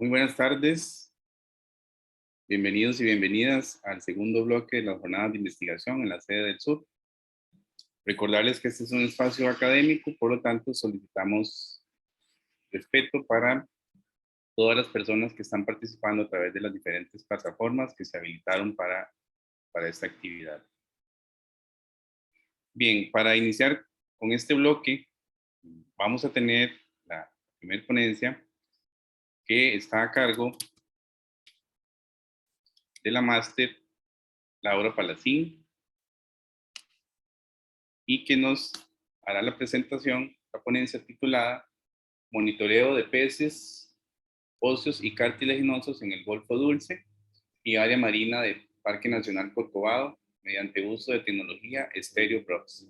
Muy buenas tardes, bienvenidos y bienvenidas al segundo bloque de las jornadas de investigación en la sede del sur. Recordarles que este es un espacio académico, por lo tanto solicitamos respeto para todas las personas que están participando a través de las diferentes plataformas que se habilitaron para esta actividad. Bien, para iniciar con este bloque, vamos a tener la primera ponencia que está a cargo de la máster Laura Palacín y que nos hará la presentación, la ponencia titulada Monitoreo de peces, óseos y cartilaginosos en el Golfo Dulce y área marina del Parque Nacional Corcovado mediante uso de tecnología Stereo Prox.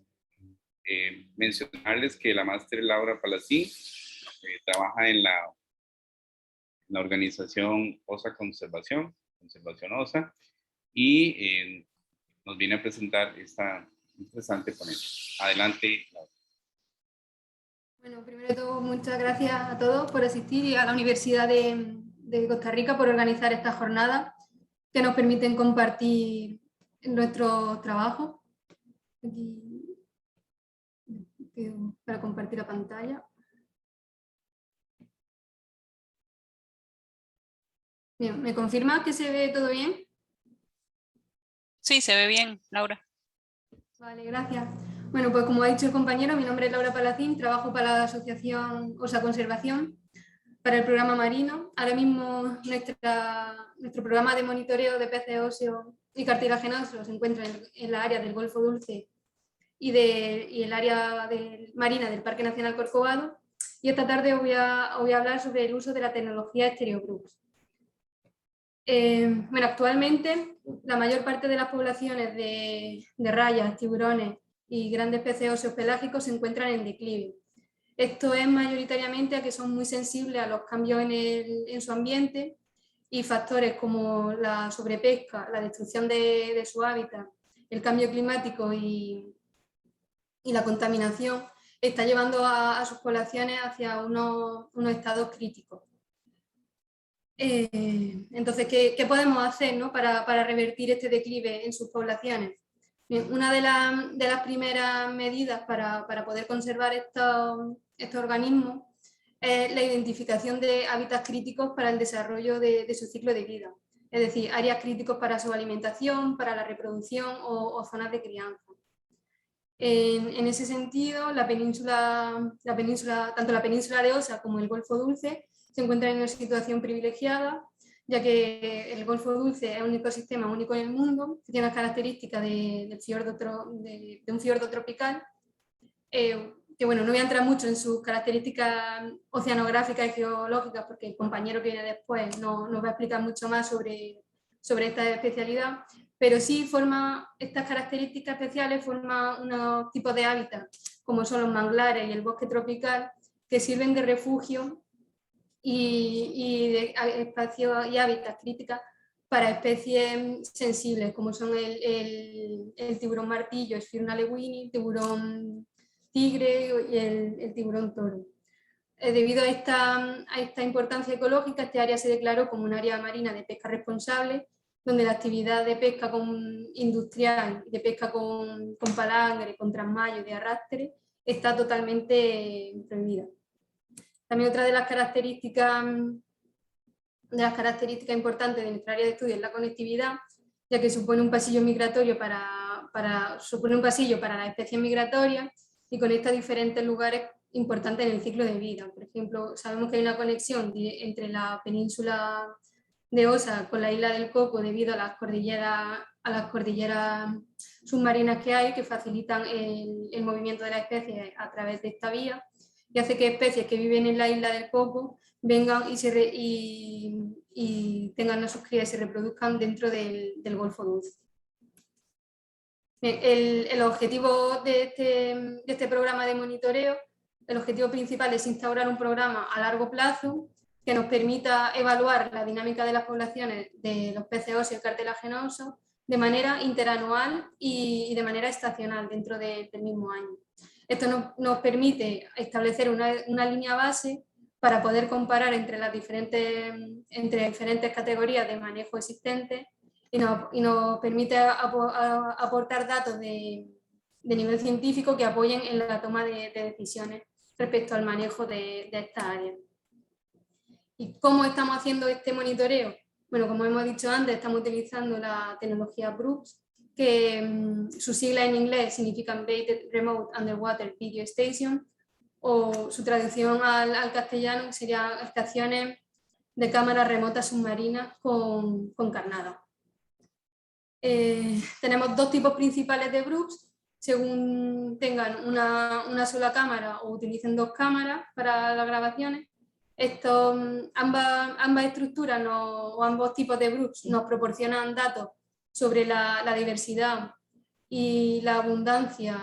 Mencionarles que la máster Laura Palacín trabaja en la organización OSA Conservación OSA, y nos viene a presentar esta interesante ponencia. Adelante, Laura. Bueno, primero de todo, muchas gracias a todos por asistir y a la Universidad de Costa Rica por organizar esta jornada que nos permiten compartir nuestro trabajo. Aquí, para compartir la pantalla. Bien, ¿me confirma que se ve todo bien? Sí, se ve bien, Laura. Vale, gracias. Bueno, pues como ha dicho el compañero, mi nombre es Laura Palacín, trabajo para la asociación OSA Conservación, para el programa marino. Ahora mismo nuestro programa de monitoreo de peces óseos y cartilaginosos se encuentra en la área del Golfo Dulce y el área marina del Parque Nacional Corcovado. Y esta tarde os voy a hablar sobre el uso de la tecnología Stereo Prox. Bueno, actualmente la mayor parte de las poblaciones de rayas, tiburones y grandes peces óseos pelágicos se encuentran en declive. Esto es mayoritariamente a que son muy sensibles a los cambios en su ambiente y factores como la sobrepesca, la destrucción de su hábitat, el cambio climático y la contaminación está llevando a sus poblaciones hacia unos estados críticos. Entonces, ¿qué podemos hacer, ¿no? para revertir este declive en sus poblaciones? Bien, una de las primeras medidas para poder conservar estos organismos es la identificación de hábitats críticos para el desarrollo de su ciclo de vida, es decir, áreas críticos para su alimentación, para la reproducción o zonas de crianza. En ese sentido, tanto la península de Osa como el Golfo Dulce se encuentran en una situación privilegiada, ya que el Golfo Dulce es un ecosistema único en el mundo, que tiene las características de un fiordo tropical, que bueno, no voy a entrar mucho en sus características oceanográficas y geológicas, porque el compañero que viene después nos va a explicar mucho más sobre esta especialidad, pero sí estas características especiales forman unos tipos de hábitat, como son los manglares y el bosque tropical, que sirven de refugio y de espacios y hábitats críticas para especies sensibles, como son el tiburón martillo, Sphyrna lewini, el tiburón tigre y el tiburón toro. Debido a esta importancia ecológica, este área se declaró como un área marina de pesca responsable, donde la actividad de pesca industrial, de pesca con palangre, con trasmayo, de arrastre, está totalmente prohibida. También otra de las características importantes de nuestra área de estudio es la conectividad, ya que supone un pasillo migratorio supone un pasillo para las especies migratorias y conecta diferentes lugares importantes en el ciclo de vida. Por ejemplo, sabemos que hay una conexión entre la península de Osa con la isla del Coco debido a las cordilleras submarinas que hay, que facilitan el movimiento de las especies a través de esta vía, y hace que especies que viven en la isla del Coco vengan y tengan a sus crías y se reproduzcan dentro del Golfo Dulce. El objetivo de este programa de monitoreo, el objetivo principal es instaurar un programa a largo plazo que nos permita evaluar la dinámica de las poblaciones de los peces óseos cartilaginosos de manera interanual y de manera estacional dentro del mismo año. Esto nos permite establecer una línea base para poder comparar entre diferentes categorías de manejo existentes y nos permite aportar datos de nivel científico que apoyen en la toma de decisiones respecto al manejo de esta área. ¿Y cómo estamos haciendo este monitoreo? Bueno, como hemos dicho antes, estamos utilizando la tecnología BRUPS, que su sigla en inglés significa Baited Remote Underwater Video Station, o su traducción al castellano sería estaciones de cámaras remotas submarinas con carnada. Tenemos dos tipos principales de BRUPS, según tengan una sola cámara o utilicen dos cámaras para las grabaciones. Ambas estructuras o ambos tipos de BRUPS nos proporcionan datos sobre la diversidad y la abundancia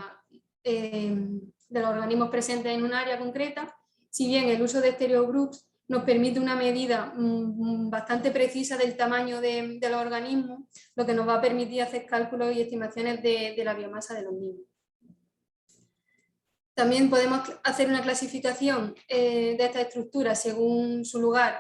de los organismos presentes en un área concreta, si bien el uso de StereoGroups nos permite una medida bastante precisa del tamaño de los organismos, lo que nos va a permitir hacer cálculos y estimaciones de la biomasa de los mismos. También podemos hacer una clasificación de estas estructuras según su lugar,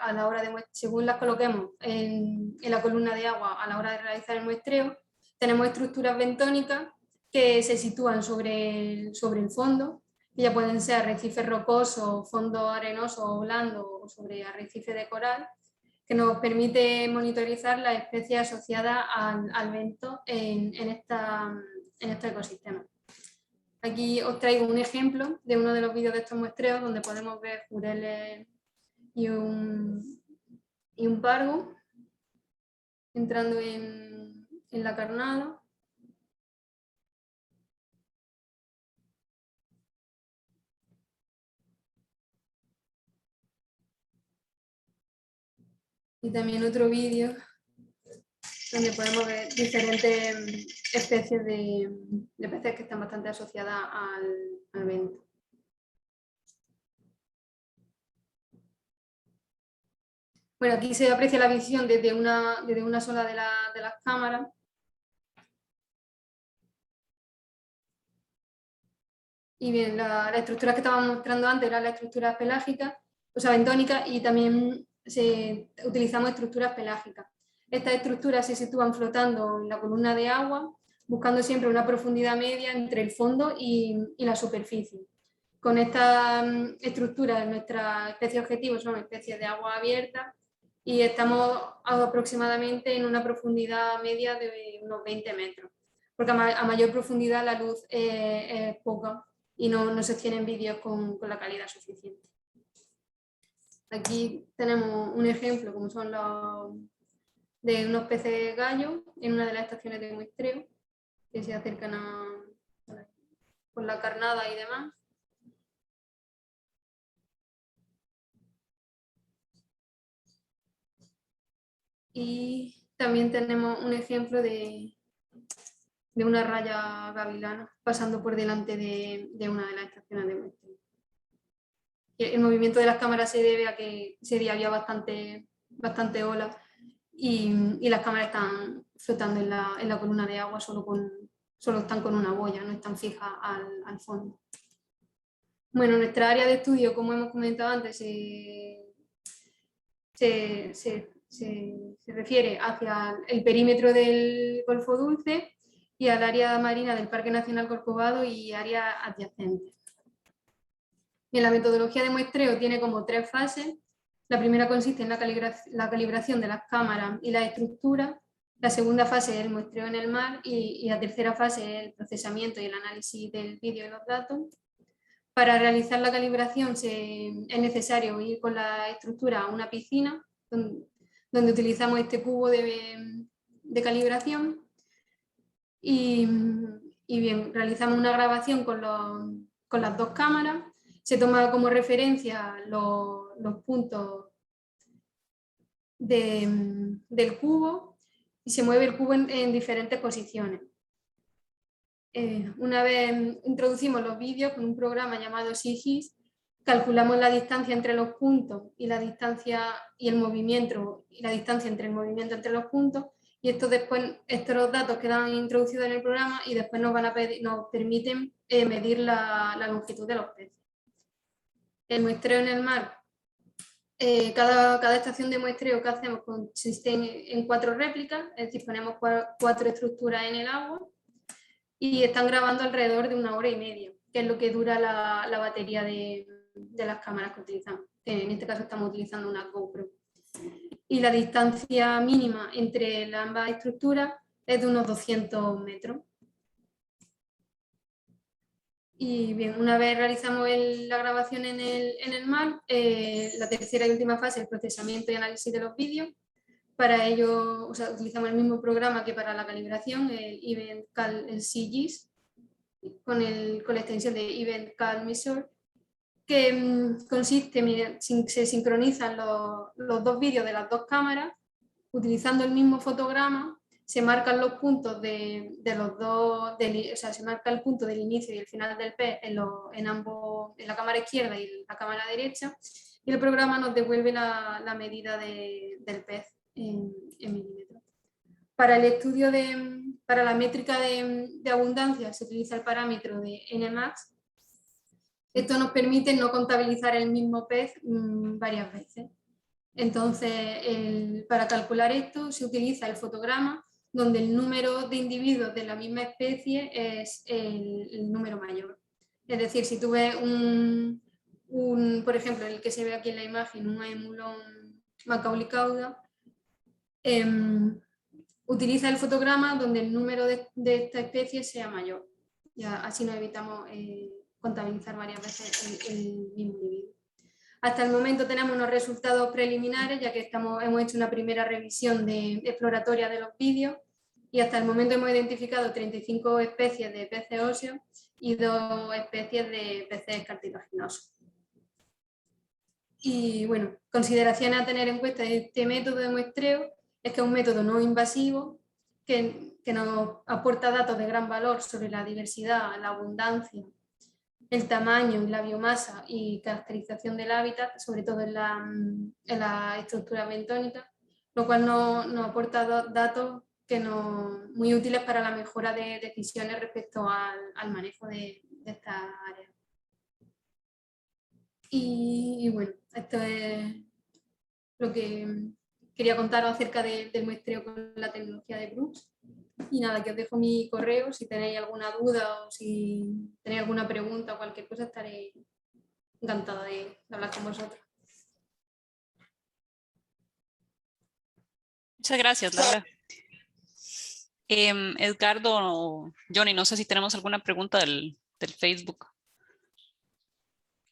según las coloquemos en la columna de agua a la hora de realizar el muestreo. Tenemos estructuras bentónicas que se sitúan sobre el fondo, que ya pueden ser arrecifes rocosos, fondo arenoso o blando o sobre arrecife de coral, que nos permite monitorizar las especies asociadas al bento en este ecosistema. Aquí os traigo un ejemplo de uno de los vídeos de estos muestreos donde podemos ver jureles y un pargo entrando en la carnada. Y también otro vídeo donde podemos ver diferentes especies de peces que están bastante asociadas al bento. Bueno, aquí se aprecia la visión desde una sola de las cámaras. Y bien, la estructura que estábamos mostrando antes era la estructura pelágica, o sea, bentónica, y también utilizamos estructuras pelágicas. Estas estructuras se sitúan flotando en la columna de agua, buscando siempre una profundidad media entre el fondo y la superficie. Con esta estructura, nuestra especie objetivo son especies de agua abierta y estamos aproximadamente en una profundidad media de unos 20 metros, porque a mayor profundidad la luz es poca y no se obtienen vídeos con la calidad suficiente. Aquí tenemos un ejemplo, como son de unos peces gallo en una de las estaciones de muestreo que se acercan con la carnada y demás. Y también tenemos un ejemplo de una raya gavilana pasando por delante de una de las estaciones de muestreo. El movimiento de las cámaras se debe a que ese día había bastante ola y las cámaras están flotando en la columna de agua, solo están con una boya, no están fijas al fondo. Bueno, nuestra área de estudio, como hemos comentado antes, se refiere hacia el perímetro del Golfo Dulce y al área marina del Parque Nacional Corcovado y áreas adyacentes. Y la metodología de muestreo tiene como 3 fases. La primera consiste en la calibración de las cámaras y las estructuras. La segunda fase es el muestreo en el mar y la tercera fase es el procesamiento y el análisis del vídeo y los datos. Para realizar la calibración es necesario ir con la estructura a una piscina donde utilizamos este cubo de calibración y bien, realizamos una grabación con las 2 cámaras. Se toma como referencia los puntos del cubo y se mueve el cubo en diferentes posiciones. Una vez introducimos los vídeos con un programa llamado SIGIS, calculamos la distancia entre los puntos y la distancia y el movimiento y la distancia entre el movimiento entre los puntos, y estos datos quedan introducidos en el programa y después nos permiten medir la longitud de los peces. El muestreo en el mar Cada estación de muestreo que hacemos consiste en 4 réplicas, es decir, ponemos 4 estructuras en el agua y están grabando alrededor de 1 hora y media, que es lo que dura la batería de las cámaras que utilizamos. En este caso estamos utilizando una GoPro. Y la distancia mínima entre ambas estructuras es de unos 200 metros. Y bien, una vez realizamos la grabación en el mar, la tercera y última fase es el procesamiento y análisis de los vídeos. Para ello, utilizamos el mismo programa que para la calibración, el Event Cal, el CGIS, con la extensión de Event Cal Measure, que consiste, se sincronizan los 2 vídeos de las 2 cámaras, utilizando el mismo fotograma. Se marcan los puntos de los dos, se marca el punto del inicio y el final del pez en ambos, en la cámara izquierda y la cámara derecha, y el programa nos devuelve la medida del pez en milímetros. Para el estudio para la métrica de abundancia se utiliza el parámetro de Nmax. Esto nos permite no contabilizar el mismo pez varias veces. Entonces, para calcular esto se utiliza el fotograma, donde el número de individuos de la misma especie es el número mayor. Es decir, si tú ves por ejemplo, el que se ve aquí en la imagen, un Emulon Macaulay cauda, utiliza el fotograma donde el número de esta especie sea mayor. Ya, así nos evitamos contabilizar varias veces el mismo individuo. Hasta el momento tenemos unos resultados preliminares, ya que hemos hecho una primera revisión exploratoria de los vídeos, y hasta el momento hemos identificado 35 especies de peces óseos y 2 especies de peces cartilaginosos. Y bueno, consideraciones a tener en cuenta de este método de muestreo es que es un método no invasivo que nos aporta datos de gran valor sobre la diversidad, la abundancia, el tamaño y la biomasa y caracterización del hábitat, sobre todo en la estructura bentónica, lo cual nos aporta datos muy útiles para la mejora de decisiones respecto al manejo de estas áreas. Y bueno, esto es lo que quería contaros acerca del muestreo con la tecnología de Brooks. Y nada, que os dejo mi correo si tenéis alguna duda o si tenéis alguna pregunta o cualquier cosa, estaré encantada de hablar con vosotros. Muchas gracias, Laura. Edgardo o Johnny, no sé si tenemos alguna pregunta del Facebook.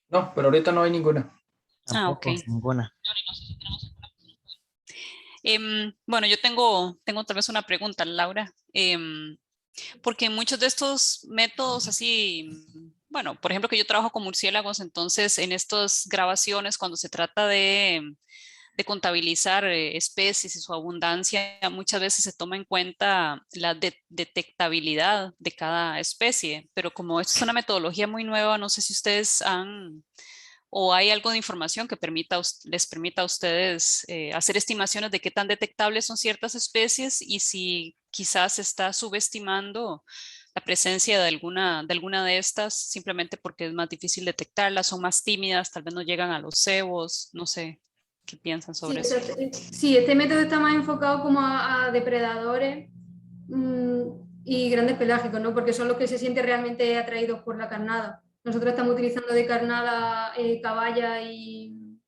No, pero ahorita no hay ninguna. Tampoco, ok. Ninguna. Bueno, yo tengo tal vez una pregunta, Laura, porque muchos de estos métodos así, bueno, por ejemplo que yo trabajo con murciélagos, entonces en estas grabaciones cuando se trata de contabilizar especies y su abundancia, muchas veces se toma en cuenta la detectabilidad de cada especie, pero como esto es una metodología muy nueva, no sé si ustedes o hay algo de información que les permita a ustedes hacer estimaciones de qué tan detectables son ciertas especies y si quizás se está subestimando la presencia de alguna de estas simplemente porque es más difícil detectarlas, son más tímidas, tal vez no llegan a los cebos, no sé. ¿Qué piensan sobre eso? Sí, este método está más enfocado como a depredadores y grandes pelágicos, ¿no? Porque son los que se sienten realmente atraídos por la carnada. Nosotros estamos utilizando de carnada caballa y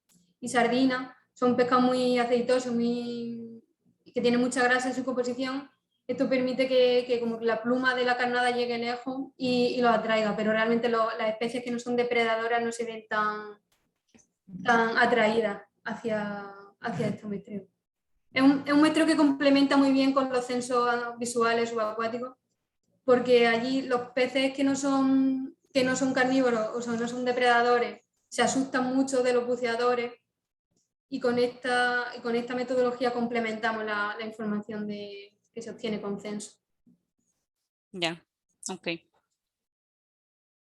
sardina. Son pescados muy aceitosos, que tienen mucha grasa en su composición. Esto permite que como la pluma de la carnada llegue lejos y los atraiga, pero realmente las especies que no son depredadoras no se ven tan atraídas hacia este muestreo. Es un muestreo que complementa muy bien con los censos visuales subacuáticos, porque allí los peces que no son carnívoros o no son depredadores se asustan mucho de los buceadores y con esta metodología complementamos la información que se obtiene con censo. Ya, ok.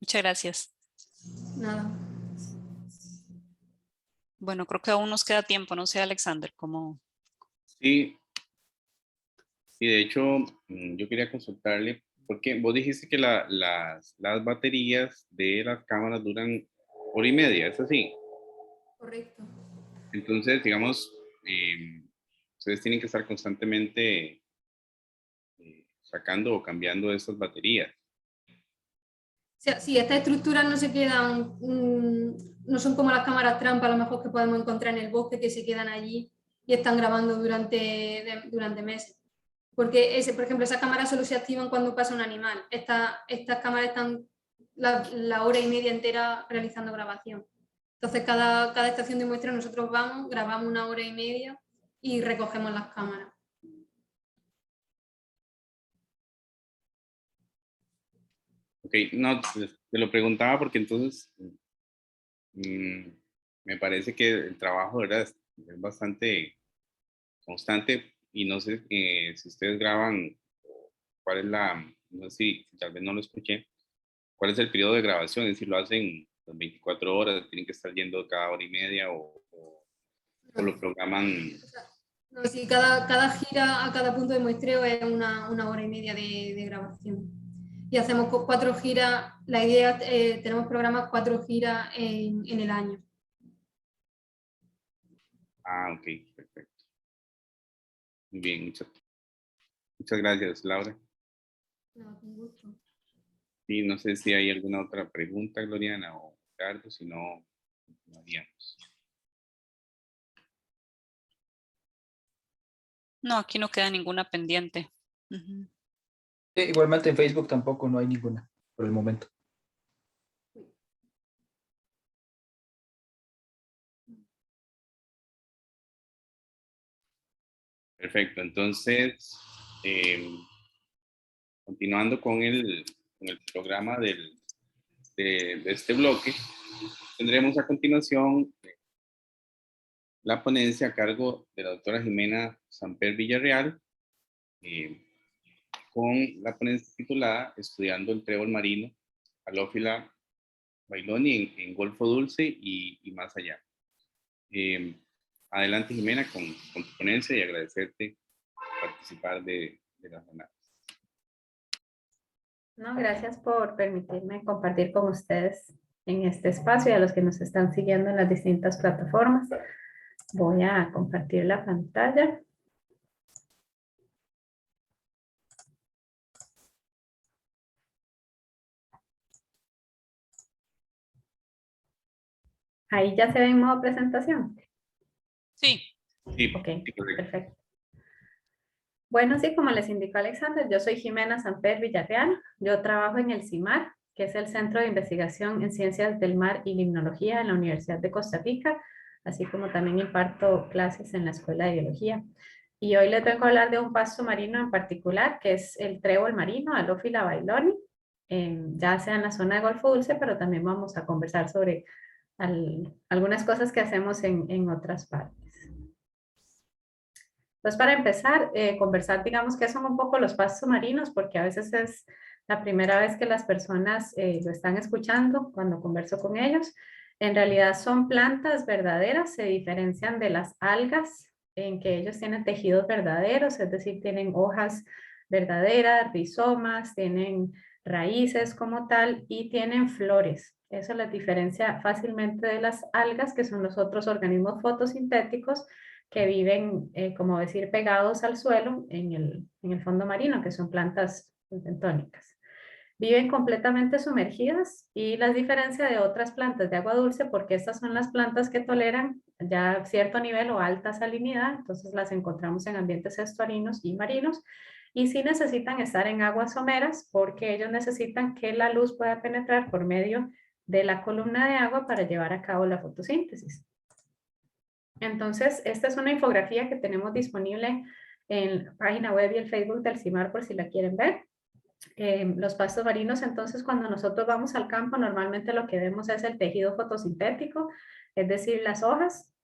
Muchas gracias. Nada. Bueno, creo que aún nos queda tiempo, no sé, Alexander, ¿cómo? Sí, de hecho, yo quería consultarle, porque vos dijiste que las baterías de las cámaras duran 1 hora y media, ¿es así? Correcto. Entonces, digamos, ustedes tienen que estar constantemente sacando o cambiando estas baterías. Sea, sí, estas estructuras no se quedan, no son como las cámaras trampa a lo mejor que podemos encontrar en el bosque, que se quedan allí y están grabando durante meses. Porque, por ejemplo, esas cámaras solo se activan cuando pasa un animal. Estas cámaras están la hora y media entera realizando grabación. Entonces, cada estación de muestra nosotros vamos, grabamos una hora y media y recogemos las cámaras. Ok, no, te lo preguntaba porque entonces me parece que el trabajo, ¿verdad? Es bastante constante y no sé si ustedes graban, cuál es no sé si tal vez no lo escuché, cuál es el periodo de grabación, es decir, lo hacen las 24 horas, tienen que estar yendo cada hora y media o lo programan. No, sí, cada gira a cada punto de muestreo es una hora y media de grabación. Y hacemos 4 giras, la idea, tenemos programas 4 giras en el año. Ah, ok, perfecto. Muy bien, muchas gracias, Laura. No, con gusto. Y no sé si hay alguna otra pregunta, Gloriana o Ricardo, si no, continuaríamos. No, aquí no queda ninguna pendiente. Sí, igualmente en Facebook tampoco no hay ninguna por el momento. Perfecto, entonces, continuando con el programa de este bloque, tendremos a continuación la ponencia a cargo de la doctora Jimena Samper Villarreal, con la ponencia titulada Estudiando el trébol marino, Halófila bailoni en Golfo Dulce y más allá. Adelante, Jimena, con tu ponencia y agradecerte participar de la jornada. No, gracias por permitirme compartir con ustedes en este espacio y a los que nos están siguiendo en las distintas plataformas. Voy a compartir la pantalla. Ahí ya se ve en modo presentación. Sí. Sí, Ok, sí, correcto. perfecto. Bueno, sí, como les indicó Alexander, yo soy Jimena Samper Villarreal. Yo trabajo en el CIMAR, que es el Centro de Investigación en Ciencias del Mar y Limnología en la Universidad de Costa Rica, así como también imparto clases en la Escuela de Biología. Y hoy les vengo a hablar de un pasto marino en particular, que es el trébol marino, Halófila bailoni, ya sea en la zona de Golfo Dulce, pero también vamos a conversar sobre algunas cosas que hacemos en otras partes. Entonces, para empezar, conversar, digamos, qué son un poco los pastos marinos, porque a veces es la primera vez que las personas lo están escuchando cuando converso con ellos. En realidad son plantas verdaderas, se diferencian de las algas en que ellos tienen tejidos verdaderos, es decir, tienen hojas verdaderas, rizomas, tienen raíces como tal y tienen flores. Eso las diferencia fácilmente de las algas, que son los otros organismos fotosintéticos que viven, como decir, pegados al suelo en el fondo marino, que son plantas bentónicas. Viven completamente sumergidas y las diferencia de otras plantas de agua dulce, porque estas son las plantas que toleran ya cierto nivel o alta salinidad, entonces las encontramos en ambientes estuarinos y marinos, y sí necesitan estar en aguas someras porque ellos necesitan que la luz pueda penetrar por medio de la columna de agua para llevar a cabo la fotosíntesis. Entonces, esta es una infografía que tenemos disponible en la página web y el Facebook del CIMAR por si la quieren ver. Los pastos marinos, entonces, cuando nosotros vamos al campo, normalmente lo que vemos es el tejido fotosintético, es decir, las hojas,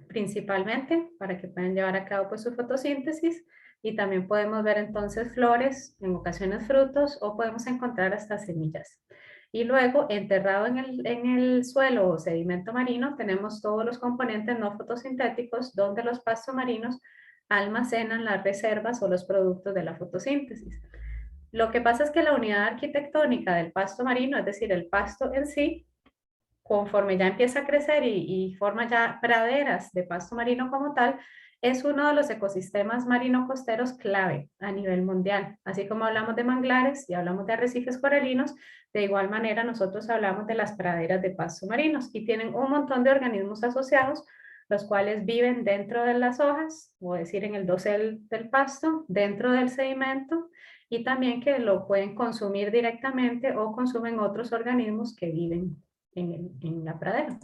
principalmente, para que puedan llevar a cabo pues, su fotosíntesis. Y también podemos ver entonces flores, en ocasiones frutos, o podemos encontrar hasta semillas. Y luego, enterrado en el suelo o sedimento marino, tenemos todos los componentes no fotosintéticos donde los pastos marinos almacenan las reservas o los productos de la fotosíntesis. Lo que pasa es que la unidad arquitectónica del pasto marino, es decir, el pasto en sí, conforme ya empieza a crecer y forma ya praderas de pasto marino como tal, es uno de los ecosistemas marino-costeros clave a nivel mundial. Así como hablamos de manglares y hablamos de arrecifes coralinos, de igual manera nosotros hablamos de las praderas de pasto marinos y tienen un montón de organismos asociados, los cuales viven dentro de las hojas, o decir en el dosel del pasto, dentro del sedimento, y también que lo pueden consumir directamente o consumen otros organismos que viven en la pradera.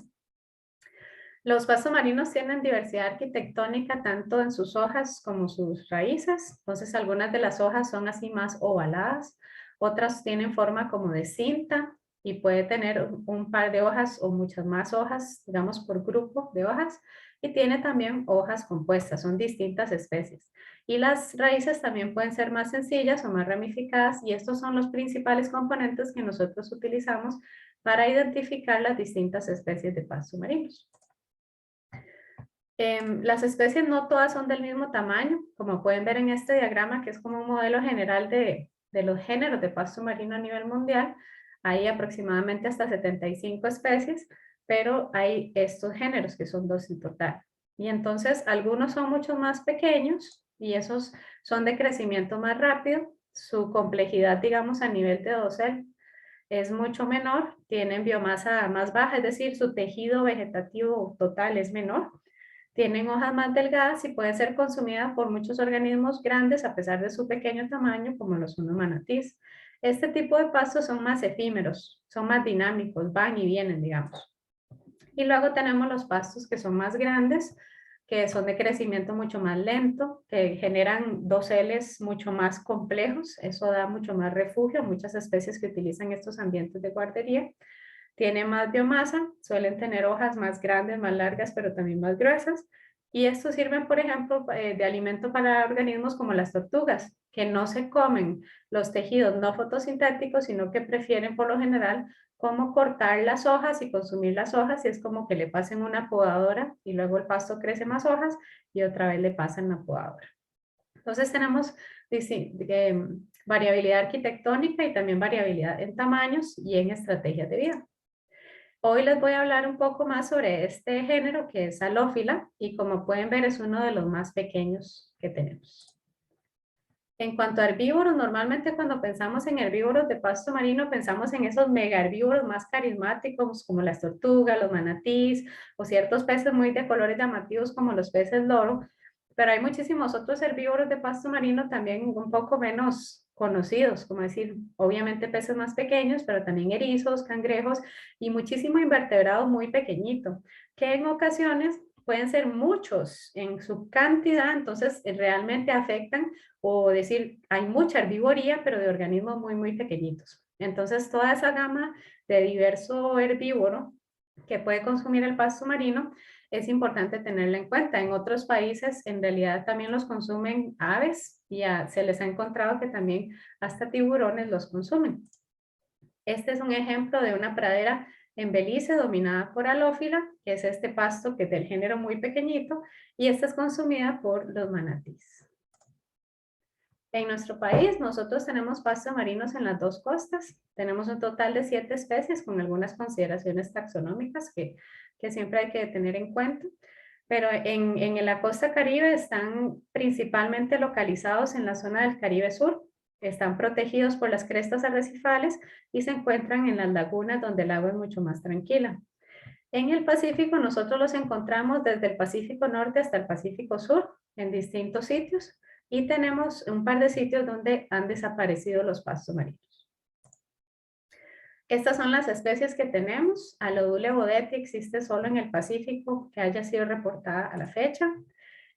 Los pastos marinos tienen diversidad arquitectónica tanto en sus hojas como sus raíces. Entonces, algunas de las hojas son así más ovaladas, otras tienen forma como de cinta y puede tener un par de hojas o muchas más hojas, digamos por grupo de hojas, y tiene también hojas compuestas, son distintas especies. Y las raíces también pueden ser más sencillas o más ramificadas, y estos son los principales componentes que nosotros utilizamos para identificar las distintas especies de pastos marinos. Las especies no todas son del mismo tamaño, como pueden ver en este diagrama, que es como un modelo general de los géneros de pasto marino a nivel mundial. Hay aproximadamente hasta 75 especies, pero hay estos géneros que son 2 en total. Y entonces algunos son mucho más pequeños y esos son de crecimiento más rápido. Su complejidad, digamos, a nivel de dosel es mucho menor, tienen biomasa más baja, es decir, su tejido vegetativo total es menor. Tienen hojas más delgadas y pueden ser consumidas por muchos organismos grandes a pesar de su pequeño tamaño, como los son los manatís. Este tipo de pastos son más efímeros, son más dinámicos, van y vienen, digamos. Y luego tenemos los pastos que son más grandes, que son de crecimiento mucho más lento, que generan doseles mucho más complejos. Eso da mucho más refugio a muchas especies que utilizan estos ambientes de guardería. Tiene más biomasa, suelen tener hojas más grandes, más largas, pero también más gruesas. Y estos sirven, por ejemplo, de alimento para organismos como las tortugas, que no se comen los tejidos no fotosintéticos, sino que prefieren por lo general como cortar las hojas y consumir las hojas, y es como que le pasen una podadora y luego el pasto crece más hojas y otra vez le pasan la podadora. Entonces tenemos variabilidad arquitectónica y también variabilidad en tamaños y en estrategias de vida. Hoy les voy a hablar un poco más sobre este género que es Halófila y como pueden ver es uno de los más pequeños que tenemos. En cuanto a herbívoros, normalmente cuando pensamos en herbívoros de pasto marino pensamos en esos mega herbívoros más carismáticos como las tortugas, los manatís o ciertos peces muy de colores llamativos como los peces loro, pero hay muchísimos otros herbívoros de pasto marino también un poco menos conocidos, como decir, obviamente peces más pequeños, pero también erizos, cangrejos y muchísimo invertebrado muy pequeñito, que en ocasiones pueden ser muchos en su cantidad, entonces realmente afectan o decir, hay mucha herbivoría, pero de organismos muy, muy pequeñitos. Entonces toda esa gama de diverso herbívoro que puede consumir el pasto marino es importante tenerla en cuenta. En otros países en realidad también los consumen aves y se les ha encontrado que también hasta tiburones los consumen. Este es un ejemplo de una pradera en Belice dominada por Halófila, que es este pasto que es del género muy pequeñito, y esta es consumida por los manatís. En nuestro país nosotros tenemos pastos marinos en las 2 costas, tenemos un total de 7 especies con algunas consideraciones taxonómicas que siempre hay que tener en cuenta, pero en la costa caribe están principalmente localizados en la zona del Caribe Sur, están protegidos por las crestas arrecifales y se encuentran en las lagunas donde el agua es mucho más tranquila. En el Pacífico nosotros los encontramos desde el Pacífico Norte hasta el Pacífico Sur en distintos sitios y tenemos un par de sitios donde han desaparecido los pastos marinos. Estas son las especies que tenemos. Alodule bodeti existe solo en el Pacífico que haya sido reportada a la fecha.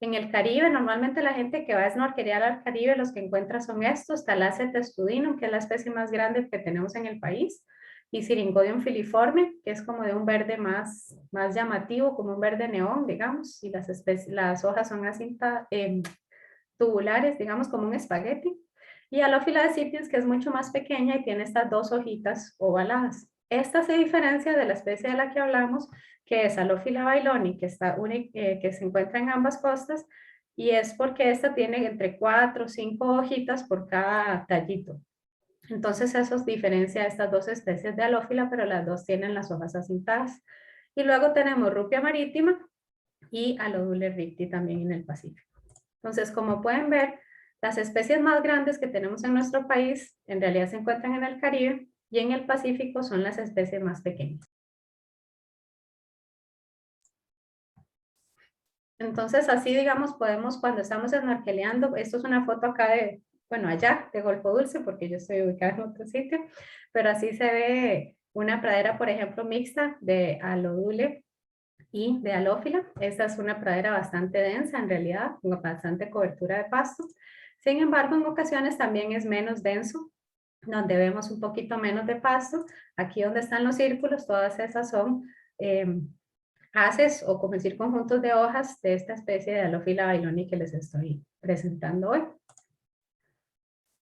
En el Caribe, normalmente la gente que va a snorkelear al Caribe, los que encuentra son estos, Thalassa testudinum, que es la especie más grande que tenemos en el país, y Syringodium filiforme, que es como de un verde más llamativo, como un verde neón, digamos, y las hojas son así tubulares, digamos, como un espagueti. Y Halófila decipiens, que es mucho más pequeña y tiene estas 2 hojitas ovaladas. Esta se diferencia de la especie de la que hablamos, que es Halófila bailoni, que se encuentra en ambas costas, y es porque esta tiene entre 4 o 5 hojitas por cada tallito. Entonces eso diferencia a estas dos especies de halófila, pero las dos tienen las hojas acintadas. Y luego tenemos rupia marítima y Alodule ricti también en el Pacífico. Entonces, como pueden ver, las especies más grandes que tenemos en nuestro país en realidad se encuentran en el Caribe y en el Pacífico son las especies más pequeñas. Entonces, así digamos, podemos, cuando estamos snorkeleando, esto es una foto acá de, bueno, allá de Golfo Dulce, porque yo estoy ubicada en otro sitio, pero así se ve una pradera, por ejemplo, mixta de Alodule y de halófila. Esta es una pradera bastante densa en realidad, con bastante cobertura de pasto. Sin embargo, en ocasiones también es menos denso, donde vemos un poquito menos de pasto. Aquí donde están los círculos, todas esas son haces o como decir conjuntos de hojas de esta especie de Alófila bailoni que les estoy presentando hoy.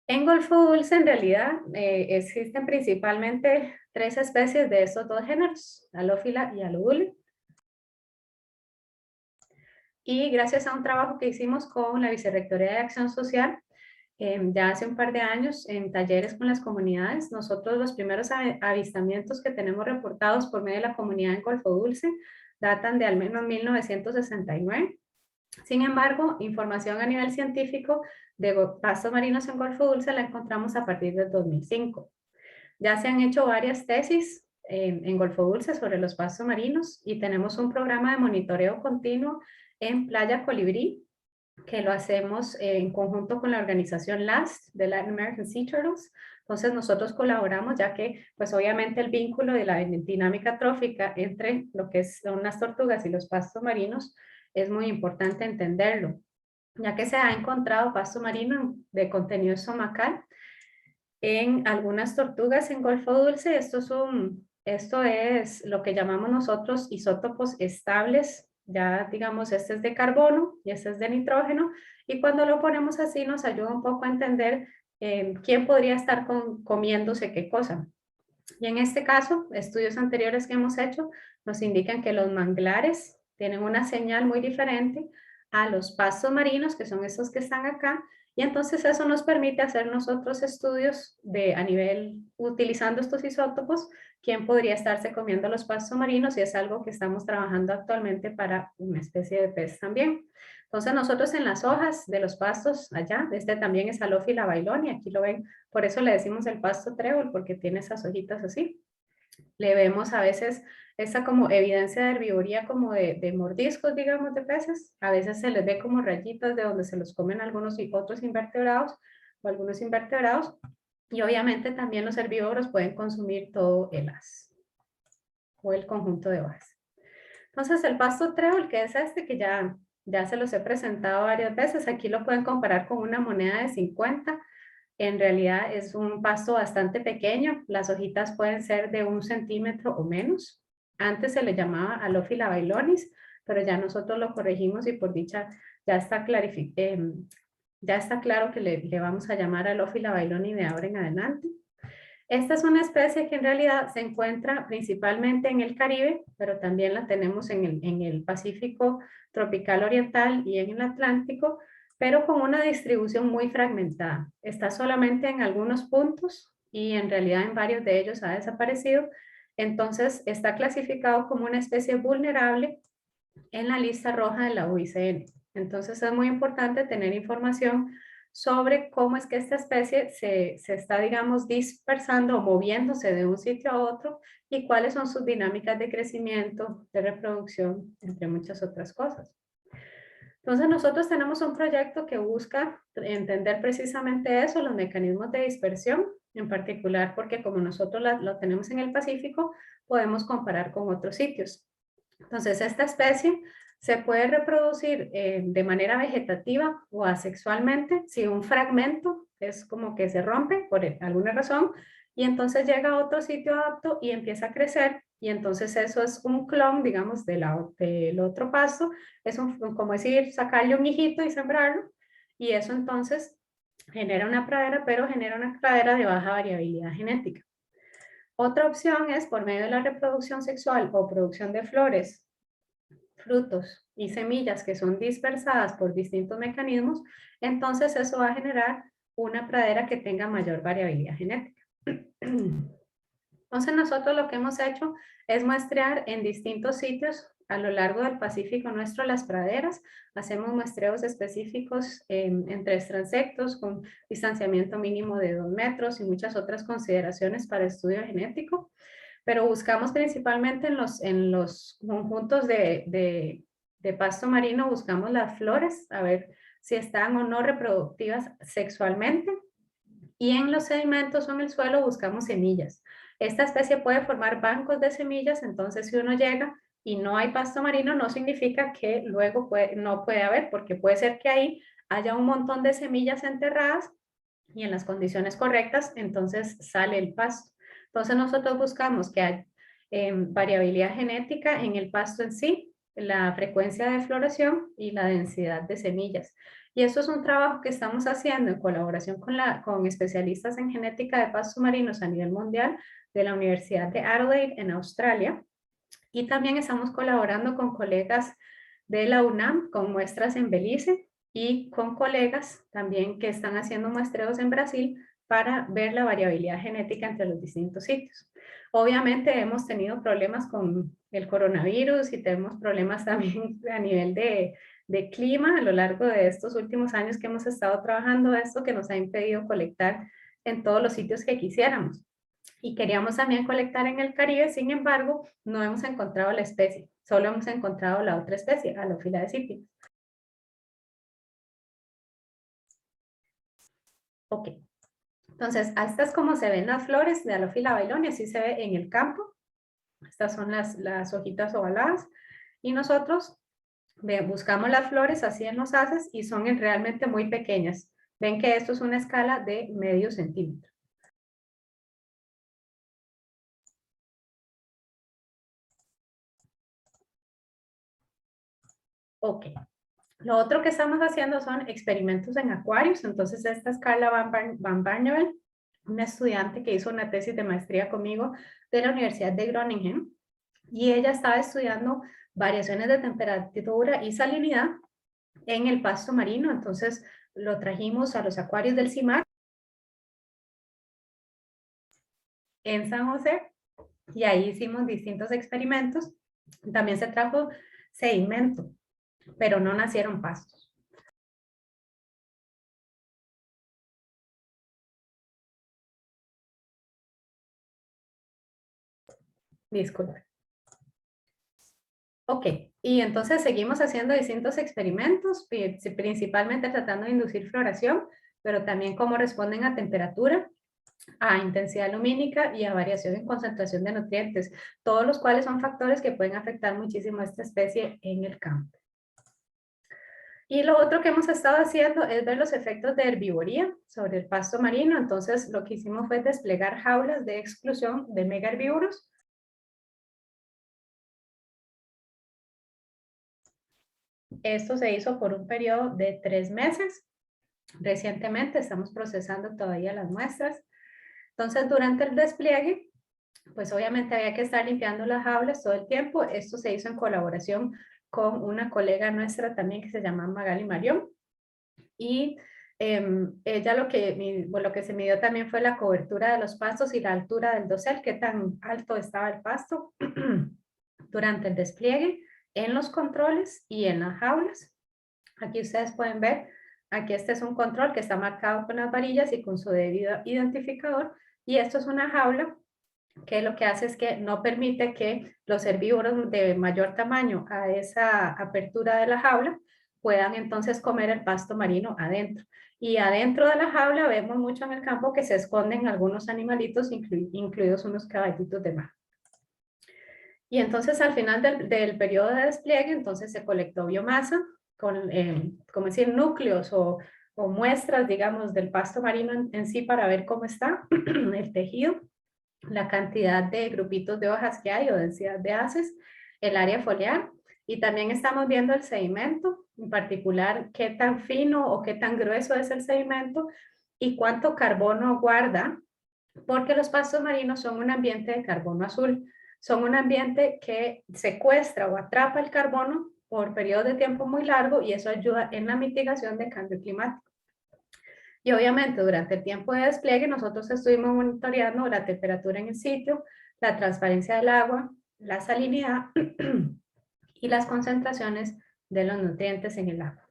En Golfo Dulce en realidad existen principalmente 3 especies de estos 2 géneros, Alófila y Alodule. Y gracias a un trabajo que hicimos con la Vicerrectoría de Acción Social, ya hace un par de años en talleres con las comunidades, nosotros los primeros avistamientos que tenemos reportados por medio de la comunidad en Golfo Dulce datan de al menos 1969. Sin embargo, información a nivel científico de pastos marinos en Golfo Dulce la encontramos a partir del 2005. Ya se han hecho varias tesis en Golfo Dulce sobre los pastos marinos y tenemos un programa de monitoreo continuo en Playa Colibrí, que lo hacemos en conjunto con la organización LAST de Latin American Sea Turtles. Entonces nosotros colaboramos ya que pues obviamente el vínculo de la dinámica trófica entre lo que son las tortugas y los pastos marinos es muy importante entenderlo, ya que se ha encontrado pasto marino de contenido estomacal en algunas tortugas en Golfo Dulce. Esto es lo que llamamos nosotros isótopos estables. Ya digamos, este es de carbono y este es de nitrógeno, y cuando lo ponemos así nos ayuda un poco a entender quién podría estar comiéndose qué cosa. Y en este caso, estudios anteriores que hemos hecho nos indican que los manglares tienen una señal muy diferente a los pastos marinos, que son estos que están acá, y entonces eso nos permite hacer nosotros estudios a nivel, utilizando estos isótopos, quién podría estarse comiendo los pastos marinos, y es algo que estamos trabajando actualmente para una especie de pez también. Entonces nosotros en las hojas de los pastos allá, este también es Alófila bailoni, aquí lo ven, por eso le decimos el pasto trébol, porque tiene esas hojitas así. Le vemos a veces esa como evidencia de herbivoría como de mordiscos, digamos, de peces. A veces se les ve como rayitas de donde se los comen algunos y otros invertebrados o algunos invertebrados. Y obviamente también los herbívoros pueden consumir todo el haz o el conjunto de hojas. Entonces el pasto trébol, que es este que ya se los he presentado varias veces, aquí lo pueden comparar con una moneda de 50. En realidad es un pasto bastante pequeño, las hojitas pueden ser de 1 centímetro o menos. Antes se le llamaba Alófila bailonis, pero ya nosotros lo corregimos y por dicha ya está, ya está claro que le vamos a llamar Alófila bailoni de ahora en adelante. Esta es una especie que en realidad se encuentra principalmente en el Caribe, pero también la tenemos en el Pacífico tropical oriental y en el Atlántico, pero con una distribución muy fragmentada. Está solamente en algunos puntos y en realidad en varios de ellos ha desaparecido. Entonces está clasificado como una especie vulnerable en la lista roja de la UICN. Entonces es muy importante tener información sobre cómo es que esta especie se está, digamos, dispersando o moviéndose de un sitio a otro y cuáles son sus dinámicas de crecimiento, de reproducción, entre muchas otras cosas. Entonces nosotros tenemos un proyecto que busca entender precisamente eso, los mecanismos de dispersión, en particular porque como nosotros lo tenemos en el Pacífico, podemos comparar con otros sitios. Entonces esta especie se puede reproducir de manera vegetativa o asexualmente si un fragmento es como que se rompe por alguna razón y entonces llega a otro sitio apto y empieza a crecer, y entonces eso es un clon, digamos, del otro pasto. Es como decir, sacarle un hijito y sembrarlo, y eso entonces genera una pradera, pero genera una pradera de baja variabilidad genética. Otra opción es por medio de la reproducción sexual o producción de flores, frutos y semillas que son dispersadas por distintos mecanismos, entonces eso va a generar una pradera que tenga mayor variabilidad genética. Entonces nosotros lo que hemos hecho es muestrear en distintos sitios a lo largo del Pacífico nuestro, las praderas. Hacemos muestreos específicos en 3 transectos con distanciamiento mínimo de 2 metros y muchas otras consideraciones para estudio genético, pero buscamos principalmente en los conjuntos de pasto marino, buscamos las flores, a ver si están o no reproductivas sexualmente, y en los sedimentos o en el suelo buscamos semillas. Esta especie puede formar bancos de semillas, entonces si uno llega y no hay pasto marino, no significa que luego no puede haber, porque puede ser que ahí haya un montón de semillas enterradas y en las condiciones correctas, entonces sale el pasto. Entonces nosotros buscamos que haya variabilidad genética en el pasto en sí, la frecuencia de floración y la densidad de semillas. Y eso es un trabajo que estamos haciendo en colaboración con especialistas en genética de pastos marinos a nivel mundial de la Universidad de Adelaide en Australia. Y también estamos colaborando con colegas de la UNAM con muestras en Belice y con colegas también que están haciendo muestreos en Brasil para ver la variabilidad genética entre los distintos sitios. Obviamente hemos tenido problemas con el coronavirus y tenemos problemas también a nivel de clima a lo largo de estos últimos años que hemos estado trabajando esto, que nos ha impedido colectar en todos los sitios que quisiéramos. Y queríamos también colectar en el Caribe, sin embargo, no hemos encontrado la especie, solo hemos encontrado la otra especie, Alophila decipiens. Ok, entonces, esta es como se ven las flores de Alophila bailonia, así se ve en el campo. Estas son las hojitas ovaladas y nosotros buscamos las flores así en los haces y son realmente muy pequeñas. Ven que esto es una escala de medio centímetro. Ok. Lo otro que estamos haciendo son experimentos en acuarios. Entonces, esta es Carla Van Barneveld, una estudiante que hizo una tesis de maestría conmigo de la Universidad de Groningen. Y ella estaba estudiando variaciones de temperatura y salinidad en el pasto marino. Entonces, lo trajimos a los acuarios del CIMAR en San José y ahí hicimos distintos experimentos. También se trajo sedimento, pero no nacieron pastos. Disculpe. Ok, y entonces seguimos haciendo distintos experimentos, principalmente tratando de inducir floración, pero también cómo responden a temperatura, a intensidad lumínica y a variación en concentración de nutrientes, todos los cuales son factores que pueden afectar muchísimo a esta especie en el campo. Y lo otro que hemos estado haciendo es ver los efectos de herbivoría sobre el pasto marino. Entonces lo que hicimos fue desplegar jaulas de exclusión de mega herbívoros. Esto se hizo por un periodo de 3 meses. Recientemente estamos procesando todavía las muestras. Entonces durante el despliegue, pues obviamente había que estar limpiando las jaulas todo el tiempo. Esto se hizo en colaboración con una colega nuestra también que se llama Magali Marión. Y ella lo que se midió también fue la cobertura de los pastos y la altura del dosel, qué tan alto estaba el pasto durante el despliegue en los controles y en las jaulas. Aquí ustedes pueden ver, aquí este es un control que está marcado con las varillas y con su debido identificador, y esto es una jaula que lo que hace es que no permite que los herbívoros de mayor tamaño a esa apertura de la jaula puedan entonces comer el pasto marino adentro. Y adentro de la jaula vemos mucho en el campo que se esconden algunos animalitos, incluidos unos caballitos de mar. Y entonces al final del periodo de despliegue, entonces se colectó biomasa con, como decir, núcleos o muestras, digamos, del pasto marino en sí para ver cómo está el tejido, la cantidad de grupitos de hojas que hay o densidad de haces, el área foliar, y también estamos viendo el sedimento, en particular qué tan fino o qué tan grueso es el sedimento y cuánto carbono guarda, porque los pastos marinos son un ambiente de carbono azul, son un ambiente que secuestra o atrapa el carbono por periodos de tiempo muy largo y eso ayuda en la mitigación del cambio climático. Y obviamente durante el tiempo de despliegue nosotros estuvimos monitoreando la temperatura en el sitio, la transparencia del agua, la salinidad y las concentraciones de los nutrientes en el agua.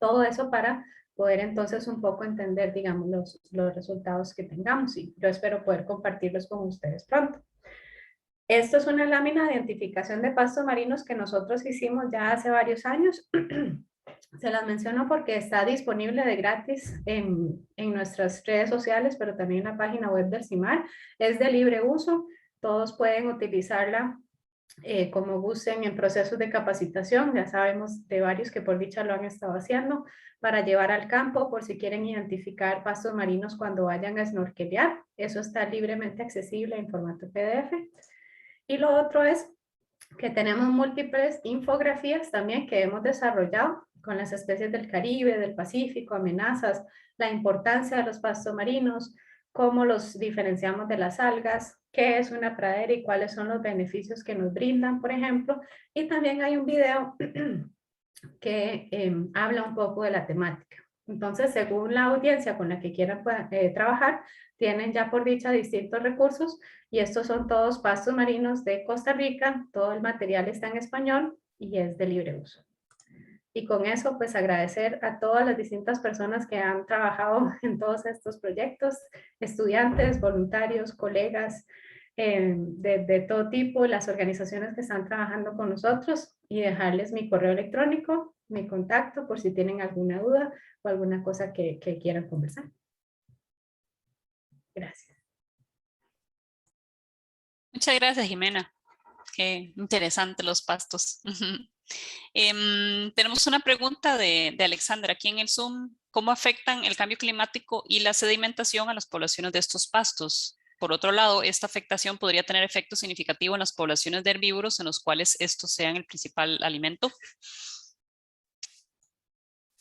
Todo eso para poder entonces un poco entender, digamos, los resultados que tengamos, y yo espero poder compartirlos con ustedes pronto. Esto es una lámina de identificación de pastos marinos que nosotros hicimos ya hace varios años. Se las menciono porque está disponible de gratis en nuestras redes sociales, pero también en la página web del CIMAR. Es de libre uso, todos pueden utilizarla como gusten en procesos de capacitación. Ya sabemos de varios que por dicha lo han estado haciendo para llevar al campo por si quieren identificar pastos marinos cuando vayan a snorkelear. Eso está libremente accesible en formato PDF. Y lo otro es que tenemos múltiples infografías también que hemos desarrollado con las especies del Caribe, del Pacífico, amenazas, la importancia de los pastos marinos, cómo los diferenciamos de las algas, qué es una pradera y cuáles son los beneficios que nos brindan, por ejemplo. Y también hay un video que habla un poco de la temática. Entonces, según la audiencia con la que quieran trabajar, tienen ya por dicha distintos recursos, y estos son todos pastos marinos de Costa Rica. Todo el material está en español y es de libre uso. Y con eso, pues agradecer a todas las distintas personas que han trabajado en todos estos proyectos, estudiantes, voluntarios, colegas, de todo tipo, las organizaciones que están trabajando con nosotros, y dejarles mi correo electrónico, mi contacto, por si tienen alguna duda o alguna cosa que quieran conversar. Gracias. Muchas gracias, Jimena. Qué interesante los pastos. Tenemos una pregunta de Alexander aquí en el Zoom. ¿Cómo afectan el cambio climático y la sedimentación a las poblaciones de estos pastos? Por otro lado, esta afectación podría tener efecto significativo en las poblaciones de herbívoros en los cuales estos sean el principal alimento.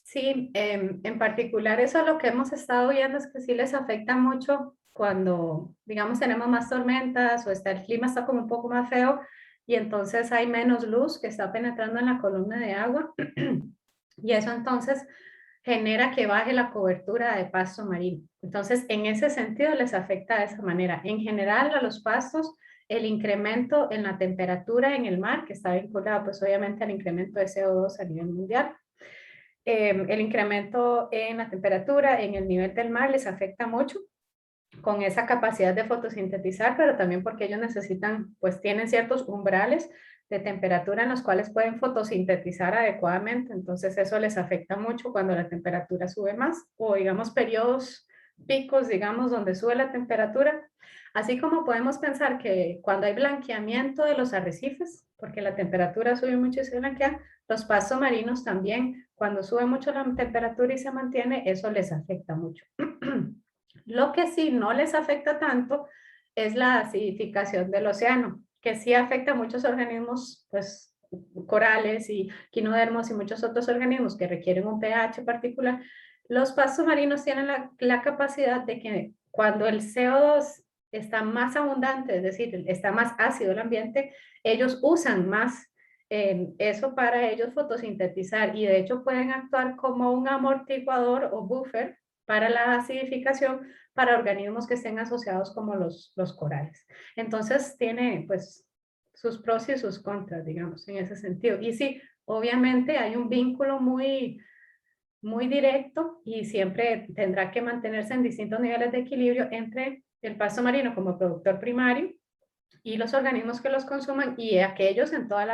Sí, en particular eso lo que hemos estado viendo es que sí les afecta mucho cuando, digamos, tenemos más tormentas o el clima está como un poco más feo, y entonces hay menos luz que está penetrando en la columna de agua y eso entonces genera que baje la cobertura de pasto marino. Entonces, en ese sentido les afecta de esa manera. En general a los pastos, el incremento en la temperatura en el mar, que está vinculado pues obviamente al incremento de CO2 a nivel mundial, el incremento en la temperatura, en el nivel del mar les afecta mucho con esa capacidad de fotosintetizar, pero también porque ellos necesitan, pues tienen ciertos umbrales de temperatura en los cuales pueden fotosintetizar adecuadamente. Entonces eso les afecta mucho cuando la temperatura sube más, o digamos periodos picos, digamos, donde sube la temperatura. Así como podemos pensar que cuando hay blanqueamiento de los arrecifes, porque la temperatura sube mucho y se blanquean, los pastos marinos también, cuando sube mucho la temperatura y se mantiene, eso les afecta mucho. Lo que sí no les afecta tanto es la acidificación del océano, que sí afecta a muchos organismos, pues corales y quinodermos y muchos otros organismos que requieren un pH particular. Los pastos marinos tienen la capacidad de que cuando el CO2 está más abundante, es decir, está más ácido el ambiente, ellos usan más eso para ellos fotosintetizar, y de hecho pueden actuar como un amortiguador o buffer para la acidificación para organismos que estén asociados como los corales. Entonces tiene pues sus pros y sus contras, digamos, en ese sentido. Y sí, obviamente hay un vínculo muy directo y siempre tendrá que mantenerse en distintos niveles de equilibrio entre el pasto marino como productor primario y los organismos que los consuman y aquellos en toda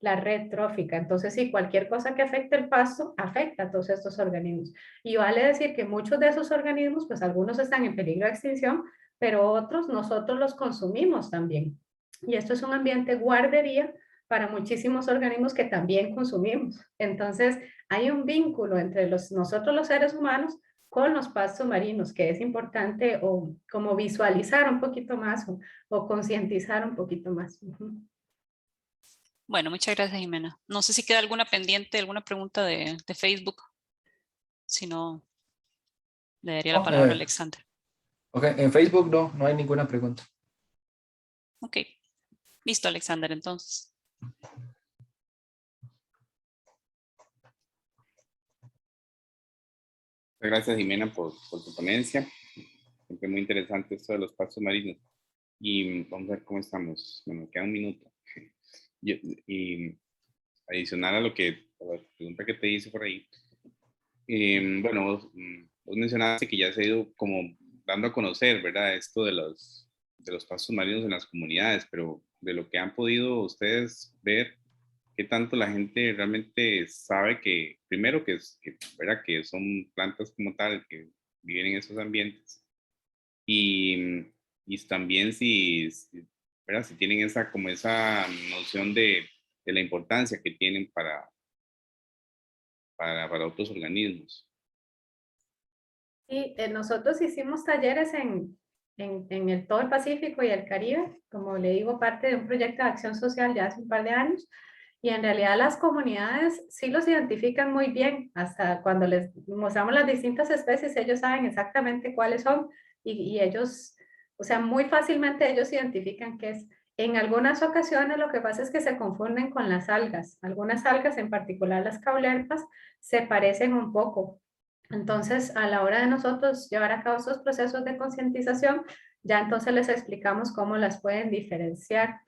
la red trófica. Entonces, sí, cualquier cosa que afecte el pasto afecta a todos estos organismos. Y vale decir que muchos de esos organismos, pues algunos están en peligro de extinción, pero otros nosotros los consumimos también. Y esto es un ambiente guardería para muchísimos organismos que también consumimos. Entonces, hay un vínculo entre nosotros los seres humanos con los pastos marinos, que es importante o como visualizar un poquito más o concientizar un poquito más. Bueno, muchas gracias, Jimena. No sé si queda alguna pendiente, alguna pregunta de Facebook. Si no, le daría la palabra a Alexander. Ok, en Facebook no hay ninguna pregunta. Ok, listo, Alexander, entonces. Gracias, Jimena, por tu ponencia. Siempre muy interesante esto de los pastos marinos. Y vamos a ver cómo estamos. Bueno, queda un minuto. Y adicional a a la pregunta que te hice por ahí, bueno, vos mencionaste que ya se ha ido como dando a conocer, ¿verdad? Esto de los pastos marinos en las comunidades, pero de lo que han podido ustedes ver, ¿qué tanto la gente realmente sabe que, primero, ¿verdad? Que son plantas como tal, que viven en esos ambientes? Y también ¿verdad? Si tienen como esa noción de la importancia que tienen para otros organismos. Sí, nosotros hicimos talleres todo el Pacífico y el Caribe, como le digo, parte de un proyecto de acción social ya hace un par de años, y en realidad las comunidades sí los identifican muy bien, hasta cuando les mostramos las distintas especies, ellos saben exactamente cuáles son, y ellos, o sea, muy fácilmente ellos identifican qué es. En algunas ocasiones lo que pasa es que se confunden con las algas. Algunas algas, en particular las caulerpas, se parecen un poco. Entonces, a la hora de nosotros llevar a cabo esos procesos de concientización, ya entonces les explicamos cómo las pueden diferenciar.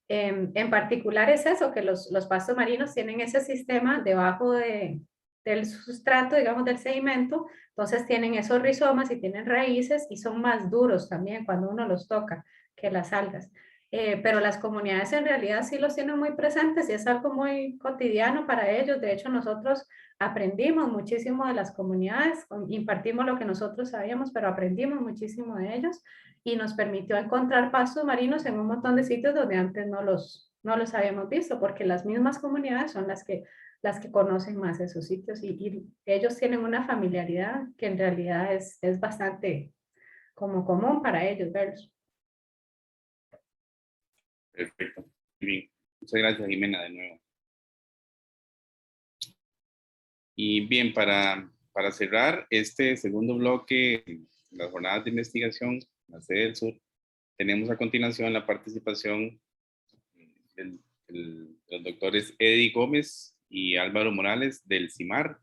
En particular es eso, que los pastos marinos tienen ese sistema debajo del sustrato, digamos, del sedimento, entonces tienen esos rizomas y tienen raíces y son más duros también cuando uno los toca que las algas. Pero las comunidades en realidad sí los tienen muy presentes y es algo muy cotidiano para ellos. De hecho, nosotros aprendimos muchísimo de las comunidades, impartimos lo que nosotros sabíamos, pero aprendimos muchísimo de ellos y nos permitió encontrar pastos marinos en un montón de sitios donde antes no los habíamos visto, porque las mismas comunidades son las que conocen más esos sitios y ellos tienen una familiaridad que en realidad es bastante como común para ellos verlos. Perfecto. Bien. Muchas gracias, Jimena, de nuevo. Y bien, para cerrar este segundo bloque, las jornadas de investigación, la sede del sur, tenemos a continuación la participación de los doctores Eddie Gómez y Álvaro Morales del CIMAR,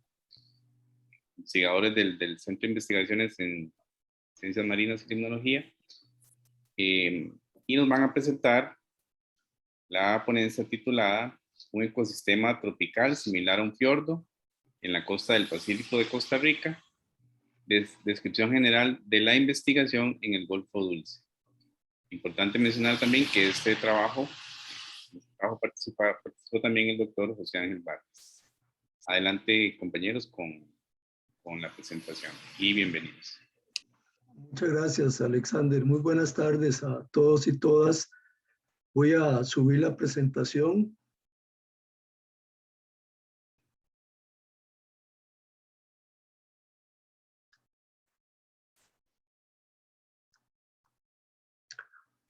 investigadores del Centro de Investigaciones en Ciencias Marinas y Tecnología, y nos van a presentar la ponencia titulada Un ecosistema tropical similar a un fiordo en la costa del Pacífico de Costa Rica, descripción general de la investigación en el Golfo Dulce. Importante mencionar también que este trabajo participó también el doctor José Ángel Vargas. Adelante, compañeros, con la presentación y bienvenidos. Muchas gracias, Alexander. Muy buenas tardes a todos y todas. Voy a subir la presentación.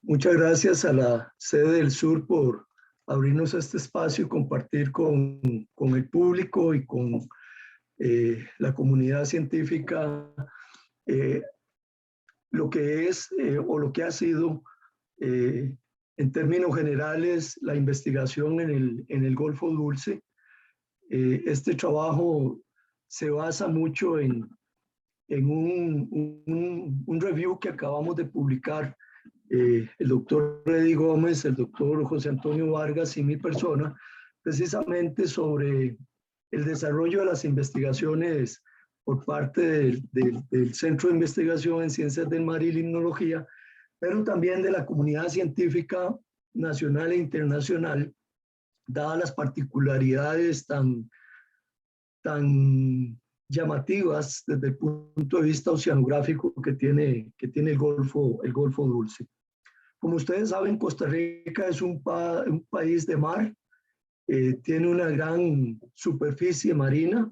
Muchas gracias a la sede del sur por abrirnos este espacio y compartir con el público y con la comunidad científica lo que es o lo que ha sido en términos generales la investigación en el Golfo Dulce. Este trabajo se basa mucho en un review que acabamos de publicar el doctor Eddie Gómez, el doctor José Antonio Vargas y mi persona, precisamente sobre el desarrollo de las investigaciones por parte del Centro de Investigación en Ciencias del Mar y Limnología, pero también de la comunidad científica nacional e internacional, dadas las particularidades tan llamativas desde el punto de vista oceanográfico que tiene el Golfo Dulce. Como ustedes saben, Costa Rica es un país de mar, tiene una gran superficie marina,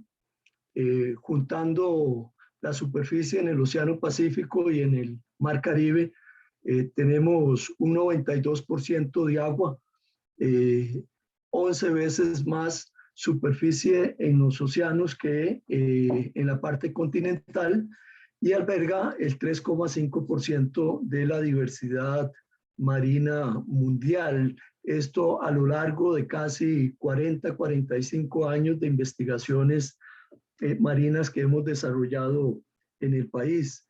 juntando la superficie en el Océano Pacífico y en el Mar Caribe, tenemos un 92% de agua, 11 veces más superficie en los océanos que en la parte continental, y alberga el 3,5% de la diversidad marina mundial. Esto a lo largo de casi 40, 45 años de investigaciones marinas que hemos desarrollado en el país.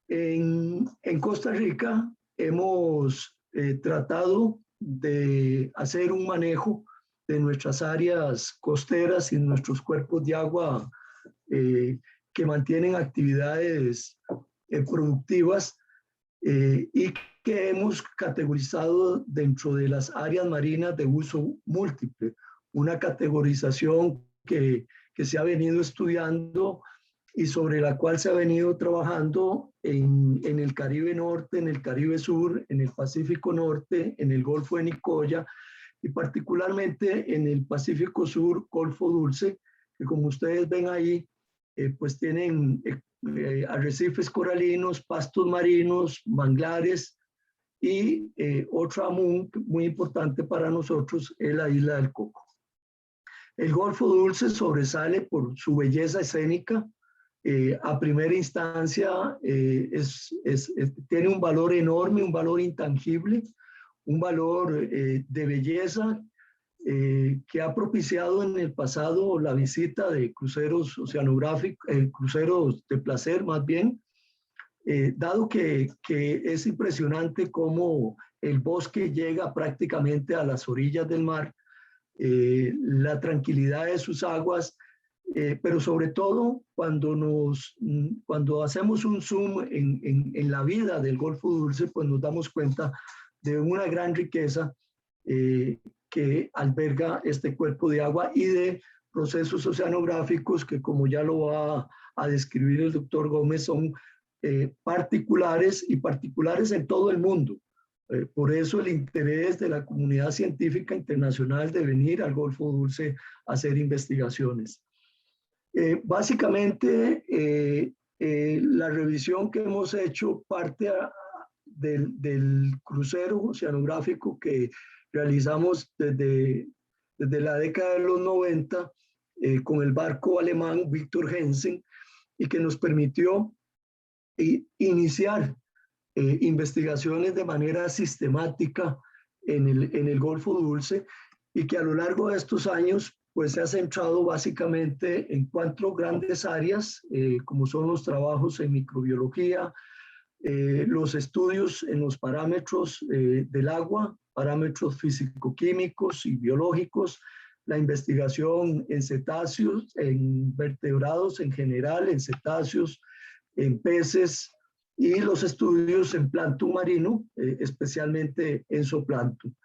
En Costa Rica hemos tratado de hacer un manejo de nuestras áreas costeras y nuestros cuerpos de agua que mantienen actividades productivas y que hemos categorizado dentro de las áreas marinas de uso múltiple, una categorización que se ha venido estudiando y sobre la cual se ha venido trabajando en el Caribe Norte, en el Caribe Sur, en el Pacífico Norte, en el Golfo de Nicoya y particularmente en el Pacífico Sur, Golfo Dulce, que como ustedes ven ahí, pues tienen arrecifes coralinos, pastos marinos, manglares y otra muy importante para nosotros es la isla del Coco. El Golfo Dulce sobresale por su belleza escénica. A primera instancia tiene un valor enorme, un valor intangible, un valor de belleza que ha propiciado en el pasado la visita de cruceros oceanográficos, cruceros de placer más bien, dado que es impresionante cómo el bosque llega prácticamente a las orillas del mar, la tranquilidad de sus aguas, pero sobre todo cuando hacemos un zoom en la vida del Golfo Dulce, pues nos damos cuenta de una gran riqueza que alberga este cuerpo de agua y de procesos oceanográficos que, como ya lo va a describir el doctor Gómez, son particulares y particulares en todo el mundo. Por eso el interés de la comunidad científica internacional de venir al Golfo Dulce a hacer investigaciones. Básicamente, la revisión que hemos hecho parte del crucero oceanográfico que realizamos desde la década de los 90 con el barco alemán Victor Jensen y que nos permitió iniciar investigaciones de manera sistemática en el Golfo Dulce y que a lo largo de estos años pues se ha centrado básicamente en 4 grandes áreas, como son los trabajos en microbiología, los estudios en los parámetros del agua, parámetros físico-químicos y biológicos, la investigación en cetáceos, en vertebrados en general, en cetáceos, en peces y los estudios en plancton marino, especialmente en zooplancton.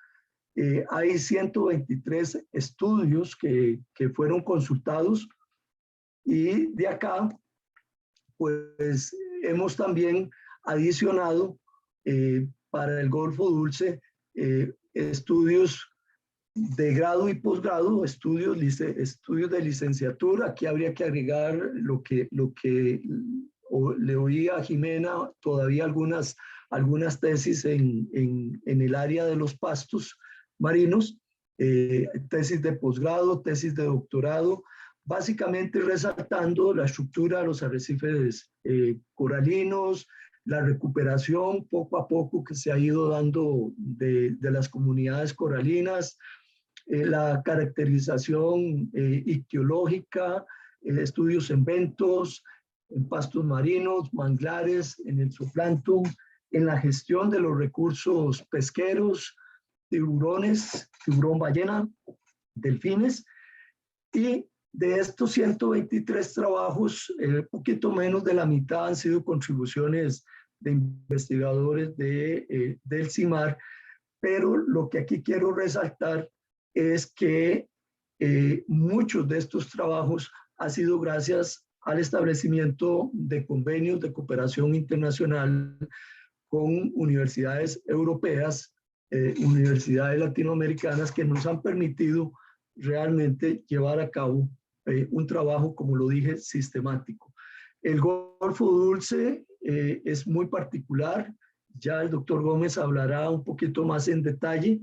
Hay 123 estudios que fueron consultados y de acá pues hemos también adicionado para el Golfo Dulce estudios de grado y posgrado, estudios de licenciatura. Aquí habría que agregar lo que le oía a Jimena, todavía algunas tesis en el área de los pastos marinos, tesis de posgrado, tesis de doctorado, básicamente resaltando la estructura de los arrecifes coralinos, la recuperación poco a poco que se ha ido dando de las comunidades coralinas, la caracterización ictiológica, estudios en bentos, en pastos marinos, manglares, en el zooplancton, en la gestión de los recursos pesqueros, tiburones, tiburón ballena, delfines, y de estos 123 trabajos, poquito menos de la mitad han sido contribuciones de investigadores del CIMAR, pero lo que aquí quiero resaltar es que muchos de estos trabajos han sido gracias al establecimiento de convenios de cooperación internacional con universidades europeas, universidades latinoamericanas que nos han permitido realmente llevar a cabo un trabajo, como lo dije, sistemático. El Golfo Dulce es muy particular, ya el doctor Gómez hablará un poquito más en detalle,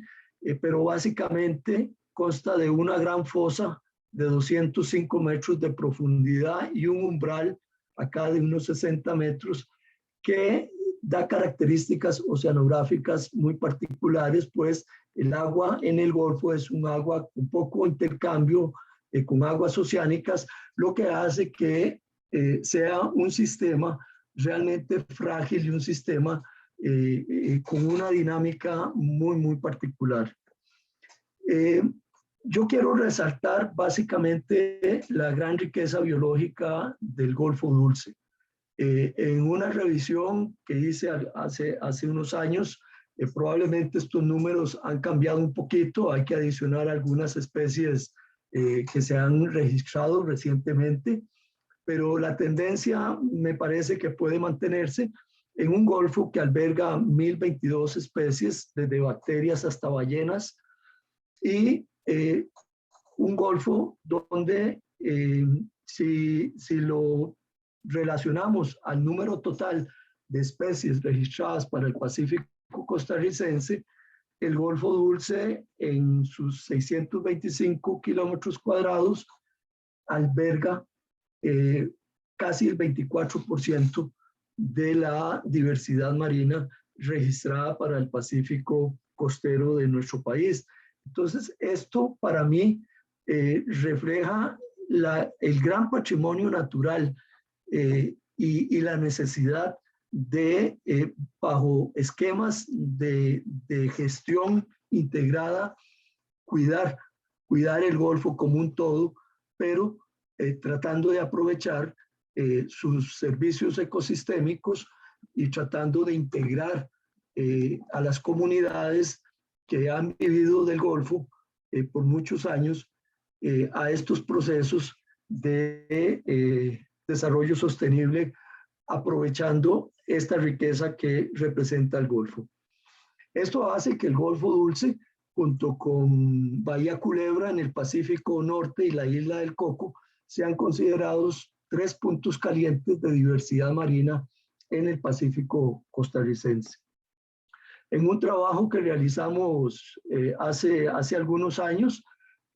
pero básicamente consta de una gran fosa de 205 metros de profundidad y un umbral acá de unos 60 metros que da características oceanográficas muy particulares, pues el agua en el Golfo es un agua con poco intercambio con aguas oceánicas, lo que hace que sea un sistema realmente frágil y un sistema con una dinámica muy particular. Yo quiero resaltar básicamente la gran riqueza biológica del Golfo Dulce. En una revisión que hice hace unos años, probablemente estos números han cambiado un poquito, hay que adicionar algunas especies que se han registrado recientemente, pero la tendencia me parece que puede mantenerse en un golfo que alberga 1022 especies, desde bacterias hasta ballenas, y un golfo donde si lo relacionamos al número total de especies registradas para el Pacífico costarricense, el Golfo Dulce en sus 625 kilómetros cuadrados alberga casi el 24% de la diversidad marina registrada para el Pacífico costero de nuestro país. Entonces, esto para mí refleja el gran patrimonio natural y la necesidad de, bajo esquemas de gestión integrada, cuidar el Golfo como un todo, pero tratando de aprovechar sus servicios ecosistémicos y tratando de integrar a las comunidades que han vivido del Golfo por muchos años a estos procesos de desarrollo sostenible, aprovechando esta riqueza que representa el Golfo. Esto hace que el Golfo Dulce, junto con Bahía Culebra en el Pacífico Norte y la Isla del Coco, sean considerados 3 puntos calientes de diversidad marina en el Pacífico costarricense. En un trabajo que realizamos hace algunos años,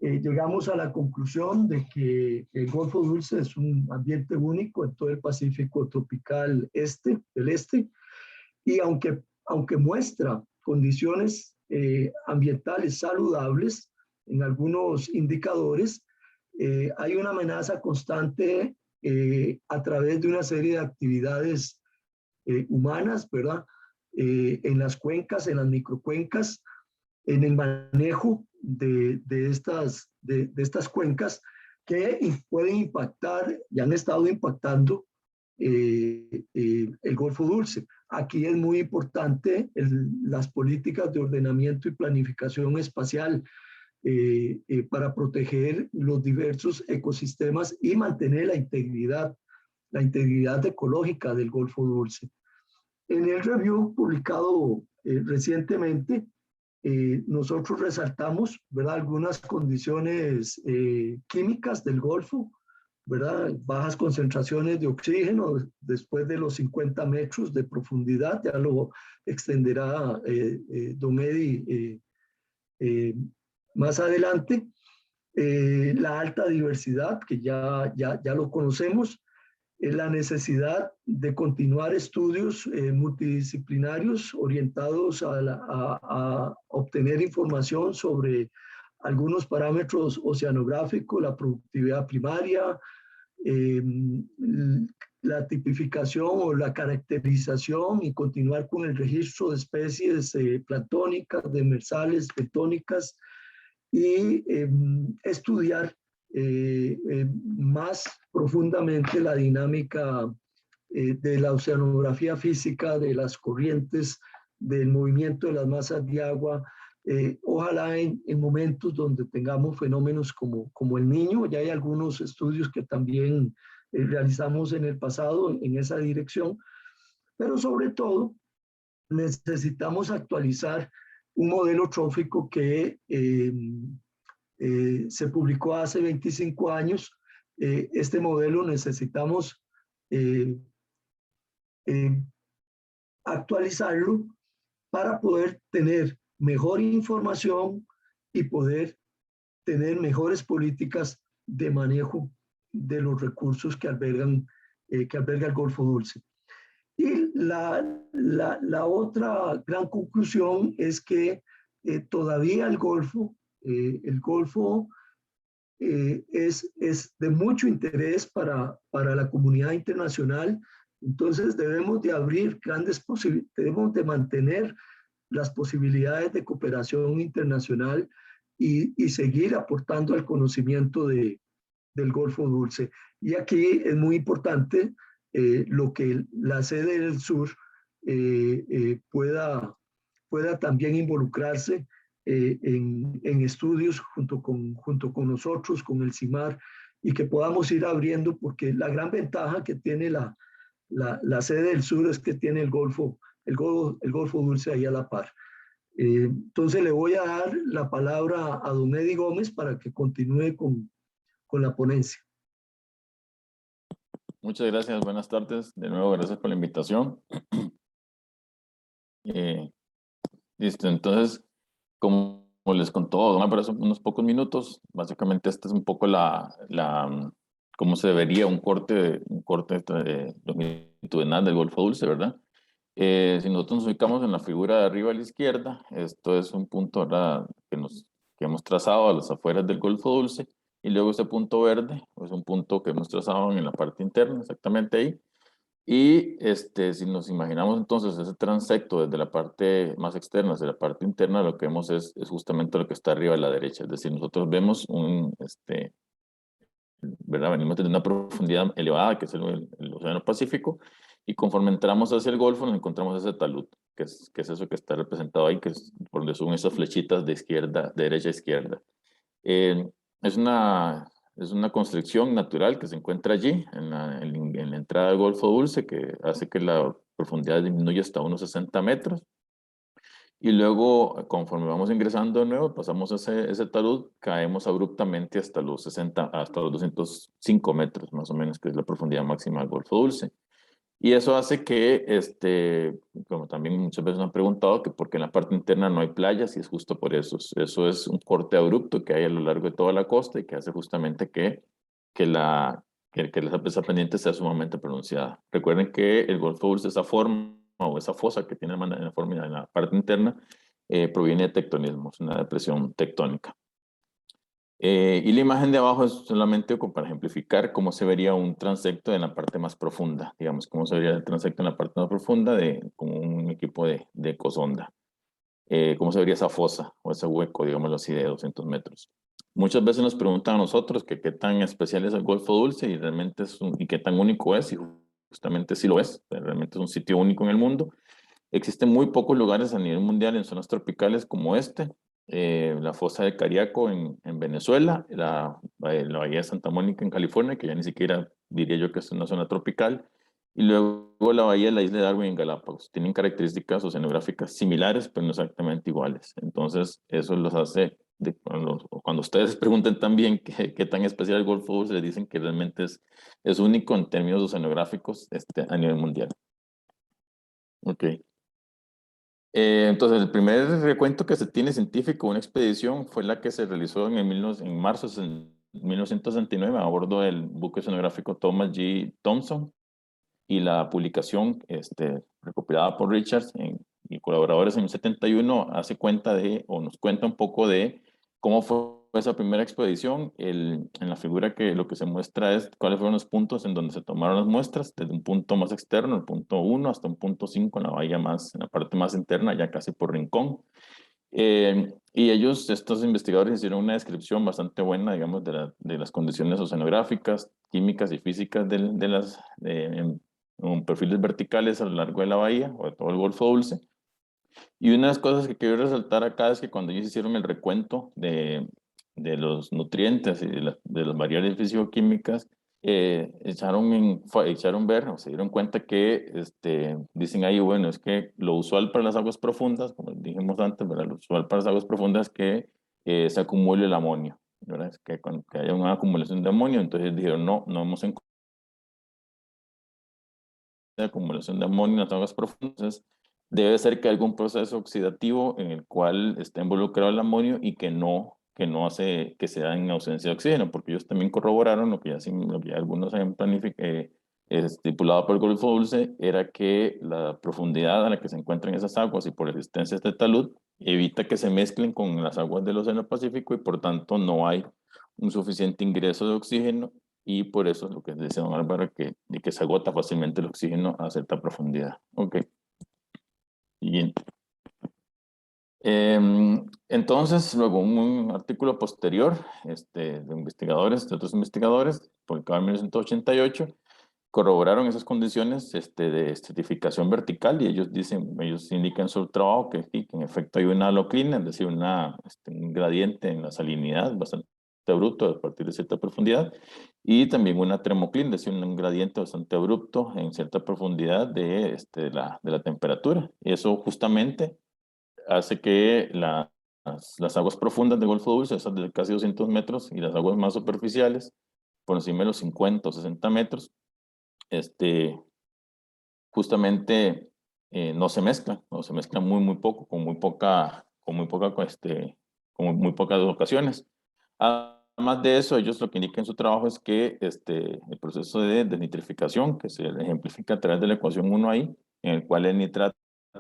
llegamos a la conclusión de que el Golfo Dulce es un ambiente único en todo el Pacífico tropical del este, y aunque muestra condiciones ambientales saludables en algunos indicadores, hay una amenaza constante a través de una serie de actividades humanas, ¿verdad? En las cuencas, en las microcuencas, en el manejo de estas cuencas que pueden impactar y han estado impactando el Golfo Dulce. Aquí es muy importante las políticas de ordenamiento y planificación espacial para proteger los diversos ecosistemas y mantener la integridad ecológica del Golfo Dulce. En el review publicado recientemente, nosotros resaltamos, ¿verdad?, algunas condiciones químicas del Golfo, ¿verdad?, bajas concentraciones de oxígeno después de los 50 metros de profundidad, ya lo extenderá don Eddie más adelante, la alta diversidad, que ya lo conocemos, la necesidad de continuar estudios multidisciplinarios orientados a obtener información sobre algunos parámetros oceanográficos, la productividad primaria, la tipificación o la caracterización, y continuar con el registro de especies planctónicas, demersales, bentónicas, y estudiar más profundamente la dinámica de la oceanografía física, de las corrientes, del movimiento de las masas de agua, ojalá en momentos donde tengamos fenómenos como el Niño. Ya hay algunos estudios que también realizamos en el pasado en esa dirección, pero sobre todo necesitamos actualizar un modelo trófico que se publicó hace 25 años. Este modelo necesitamos actualizarlo para poder tener mejor información y poder tener mejores políticas de manejo de los recursos que alberga el Golfo Dulce. Y la otra gran conclusión es que todavía el Golfo es de mucho interés para la comunidad internacional. Entonces debemos de abrir grandes posibilidades, debemos de mantener las posibilidades de cooperación internacional y seguir aportando al conocimiento del Golfo Dulce. Y aquí es muy importante lo que la sede del sur pueda también involucrarse en estudios junto con nosotros, con el CIMAR, y que podamos ir abriendo, porque la gran ventaja que tiene la sede del sur es que tiene el Golfo Dulce ahí a la par. Entonces le voy a dar la palabra a don Eddie Gómez para que continúe con la ponencia. Muchas gracias, buenas tardes. De nuevo, gracias por la invitación. Listo, entonces, como les contó, me parece unos pocos minutos, básicamente esta es un poco cómo se vería un corte longitudinal del Golfo Dulce, ¿verdad? Si nosotros nos ubicamos en la figura de arriba a la izquierda, esto es un punto, ¿verdad?, que hemos trazado a las afueras del Golfo Dulce, y luego este punto verde es un punto que hemos trazado en la parte interna, exactamente ahí. Y si nos imaginamos entonces ese transecto desde la parte más externa hacia la parte interna, lo que vemos es justamente lo que está arriba a la derecha. Es decir, nosotros vemos ¿verdad? Venimos desde una profundidad elevada, que es el Océano Pacífico, y conforme entramos hacia el Golfo nos encontramos ese talud, que es eso que está representado ahí, que es por donde son esas flechitas de derecha a izquierda. Es una constricción natural que se encuentra allí, en la entrada del Golfo Dulce, que hace que la profundidad disminuya hasta unos 60 metros. Y luego, conforme vamos ingresando de nuevo, pasamos ese talud, caemos abruptamente hasta los 205 metros, más o menos, que es la profundidad máxima del Golfo Dulce. Y eso hace que, como también muchas veces me han preguntado, que por qué en la parte interna no hay playas, y es justo por eso. Eso es un corte abrupto que hay a lo largo de toda la costa y que hace justamente que la presa pendiente sea sumamente pronunciada. Recuerden que el Golfo Dulce, esa forma o esa fosa que tiene en la parte interna, proviene de tectonismo, es una depresión tectónica. Y la imagen de abajo es solamente para ejemplificar cómo se vería un transecto en la parte más profunda, digamos, cómo se vería el transecto en la parte más profunda con un equipo de ecosonda. Cómo se vería esa fosa o ese hueco, digámoslo así, de 200 metros. Muchas veces nos preguntan a nosotros que qué tan especial es el Golfo Dulce y realmente y qué tan único es, y justamente sí lo es, realmente es un sitio único en el mundo. Existen muy pocos lugares a nivel mundial en zonas tropicales como la fosa de Cariaco en Venezuela, la bahía de Santa Mónica en California, que ya ni siquiera diría yo que es una zona tropical, y luego la bahía de la isla de Darwin en Galápagos. Tienen características oceanográficas similares, pero no exactamente iguales. Entonces, eso los hace, cuando ustedes pregunten también qué tan especial el Golfo Dulce, les dicen que realmente es único en términos oceanográficos a nivel mundial. Ok. Entonces, el primer recuento que se tiene científico, una expedición, fue la que se realizó en marzo de 1969 a bordo del buque oceanográfico Thomas G. Thompson, y la publicación recopilada por Richards y colaboradores en el 71 nos cuenta un poco de cómo fue esa primera expedición. En la figura lo que se muestra es cuáles fueron los puntos en donde se tomaron las muestras, desde un punto más externo, el punto 1, hasta un punto 5 en la parte más interna, ya casi por Rincón. Y estos investigadores, hicieron una descripción bastante buena, digamos, de las condiciones oceanográficas, químicas y físicas con perfiles verticales a lo largo de la bahía o de todo el Golfo Dulce. Y una de las cosas que quiero resaltar acá es que cuando ellos hicieron el recuento de los nutrientes y de las variables físico-químicas, echaron ver o se dieron cuenta que dicen ahí, bueno, es que lo usual para las aguas profundas, como dijimos antes, ¿verdad? Lo usual para las aguas profundas es que se acumule el amonio, ¿verdad? Es que haya una acumulación de amonio. Entonces dijeron, no hemos encontrado acumulación de amonio en las aguas profundas. Debe ser que hay algún proceso oxidativo en el cual está involucrado el amonio y que no hace que sea en ausencia de oxígeno, porque ellos también corroboraron lo que ya algunos habían estipulado por el Golfo Dulce, era que la profundidad a la que se encuentran esas aguas y por la existencia de este talud evita que se mezclen con las aguas del Océano Pacífico, y por tanto no hay un suficiente ingreso de oxígeno y por eso es lo que decía don Álvaro, de que se agota fácilmente el oxígeno a cierta profundidad. Ok. Siguiente. Entonces, luego un artículo posterior de investigadores, de otros investigadores, publicado en 1988, corroboraron esas condiciones de estratificación vertical y ellos indican en su trabajo que en efecto hay una haloclina, es decir, un gradiente en la salinidad bastante abrupto a partir de cierta profundidad y también una tremoclina, es decir, un gradiente bastante abrupto en cierta profundidad de la temperatura. Y eso justamente hace que las aguas profundas de Golfo Dulce, esas de casi 200 metros, y las aguas más superficiales, por encima de los 50 o 60 metros, justamente no se mezclan, o se mezclan muy poco, con muy pocas ocasiones. Además de eso, ellos lo que indican en su trabajo es que el proceso de desnitrificación, que se ejemplifica a través de la ecuación 1 ahí, en el cual el nitrato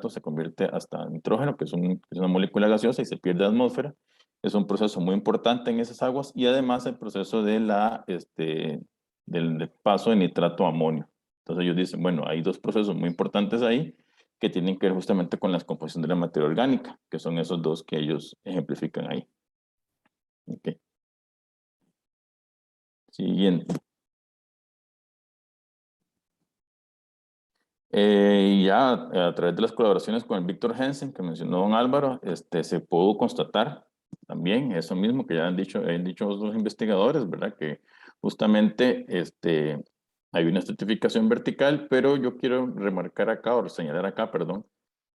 se convierte hasta nitrógeno, que es una molécula gaseosa y se pierde a la atmósfera, es un proceso muy importante en esas aguas y además el proceso del paso de nitrato a amonio. Entonces ellos dicen, bueno, hay dos procesos muy importantes ahí que tienen que ver justamente con la descomposición de la materia orgánica, que son esos dos que ellos ejemplifican ahí. Okay. Siguiente. Ya a través de las colaboraciones con el Víctor Jensen, que mencionó don Álvaro, se pudo constatar también eso mismo que ya han dicho otros investigadores, ¿verdad? Que justamente hay una estratificación vertical, pero yo quiero remarcar acá, o señalar acá, perdón,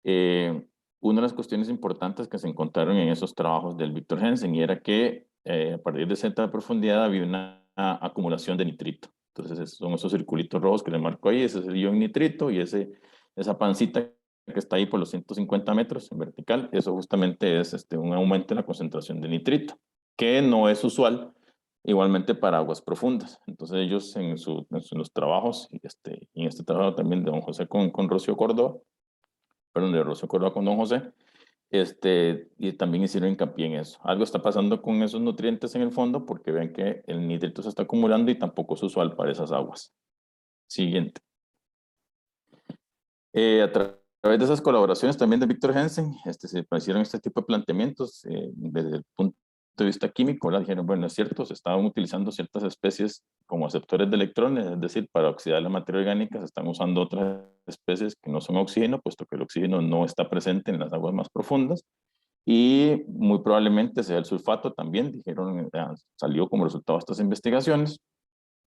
una de las cuestiones importantes que se encontraron en esos trabajos del Víctor Jensen, y era que a partir de cierta profundidad había una acumulación de nitrito. Entonces son esos circulitos rojos que le marco ahí, ese es el ion nitrito y esa pancita que está ahí por los 150 metros en vertical, eso justamente es un aumento en la concentración de nitrito, que no es usual igualmente para aguas profundas. Entonces ellos en los trabajos, y en este trabajo también de don José con Rocío Córdoba, perdón, de Rocío Córdoba con don José, y también hicieron hincapié en eso. Algo está pasando con esos nutrientes en el fondo porque ven que el nitrito se está acumulando y tampoco es usual para esas aguas. Siguiente. A través de esas colaboraciones también de Víctor Jensen, se hicieron este tipo de planteamientos desde el punto de vista químico, ¿verdad? Dijeron, bueno, es cierto, se estaban utilizando ciertas especies como aceptores de electrones, es decir, para oxidar la materia orgánica se están usando otras especies que no son oxígeno, puesto que el oxígeno no está presente en las aguas más profundas, y muy probablemente sea el sulfato también, dijeron, salió como resultado de estas investigaciones.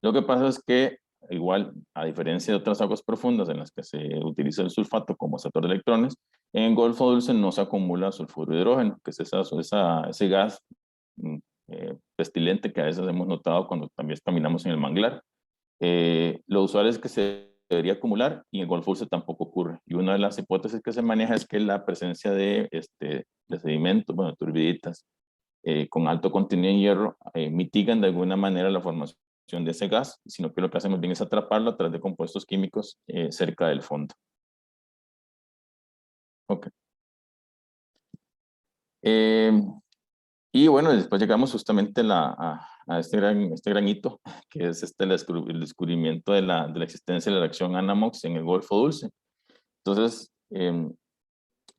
Lo que pasa es que igual, a diferencia de otras aguas profundas en las que se utiliza el sulfato como aceptor de electrones, en el Golfo Dulce no se acumula sulfuro de hidrógeno, que es ese gas pestilente que a veces hemos notado cuando también caminamos en el manglar. Lo usual es que se debería acumular y en el Golfo Dulce tampoco ocurre. Y una de las hipótesis que se maneja es que la presencia de sedimentos, bueno, turbiditas, con alto contenido en hierro, mitigan de alguna manera la formación de ese gas, sino que lo que hacemos bien es atraparlo a través de compuestos químicos cerca del fondo. Ok. Y bueno, después llegamos justamente a este gran hito, que es el descubrimiento de la existencia de la reacción Anamox en el Golfo Dulce. Entonces,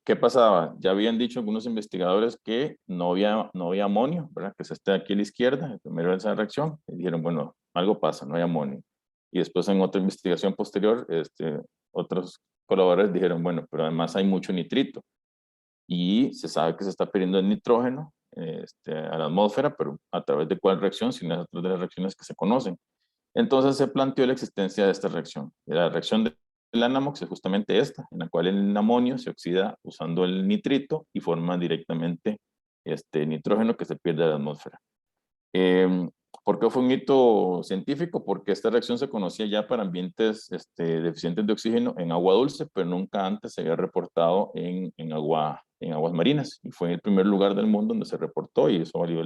¿qué pasaba? Ya habían dicho algunos investigadores que no había amonio, ¿verdad? Que es aquí a la izquierda, el primero de esa reacción. Y dijeron, bueno, algo pasa, no hay amonio. Y después en otra investigación posterior, otros colaboradores dijeron, bueno, pero además hay mucho nitrito. Y se sabe que se está perdiendo el nitrógeno a la atmósfera, pero ¿a través de cuál reacción? Si no es a través de las reacciones que se conocen. Entonces se planteó la existencia de esta reacción. La reacción del Anamox es justamente esta, en la cual el amonio se oxida usando el nitrito y forma directamente nitrógeno que se pierde de la atmósfera. ¿Por qué fue un hito científico? Porque esta reacción se conocía ya para ambientes deficientes de oxígeno en agua dulce, pero nunca antes se había reportado en aguas marinas. Y fue en el primer lugar del mundo donde se reportó y eso valió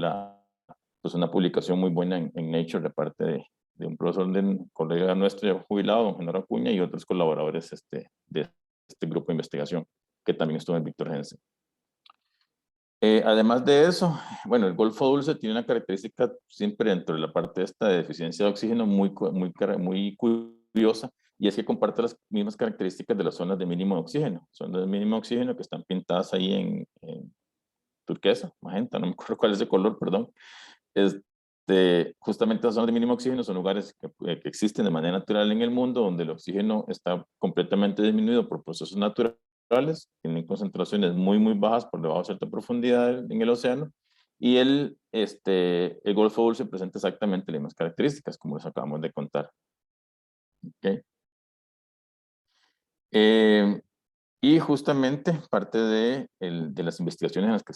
pues una publicación muy buena en Nature de parte de un profesor, un colega nuestro ya jubilado, don Genaro Acuña, y otros colaboradores de este grupo de investigación, que también estuvo en Víctor Jensen. Además de eso, bueno, el Golfo Dulce tiene una característica siempre dentro de la parte esta de deficiencia de oxígeno muy curiosa, y es que comparte las mismas características de las zonas de mínimo de oxígeno. Zonas de mínimo de oxígeno que están pintadas ahí en turquesa, magenta, no me acuerdo cuál es el color, perdón. Justamente las zonas de mínimo oxígeno son lugares que existen de manera natural en el mundo, donde el oxígeno está completamente disminuido por procesos naturales, tienen concentraciones muy bajas por debajo de cierta profundidad en el océano, y el Golfo Dulce presenta exactamente las mismas características, como les acabamos de contar. ¿Okay? Y justamente parte de las investigaciones en las que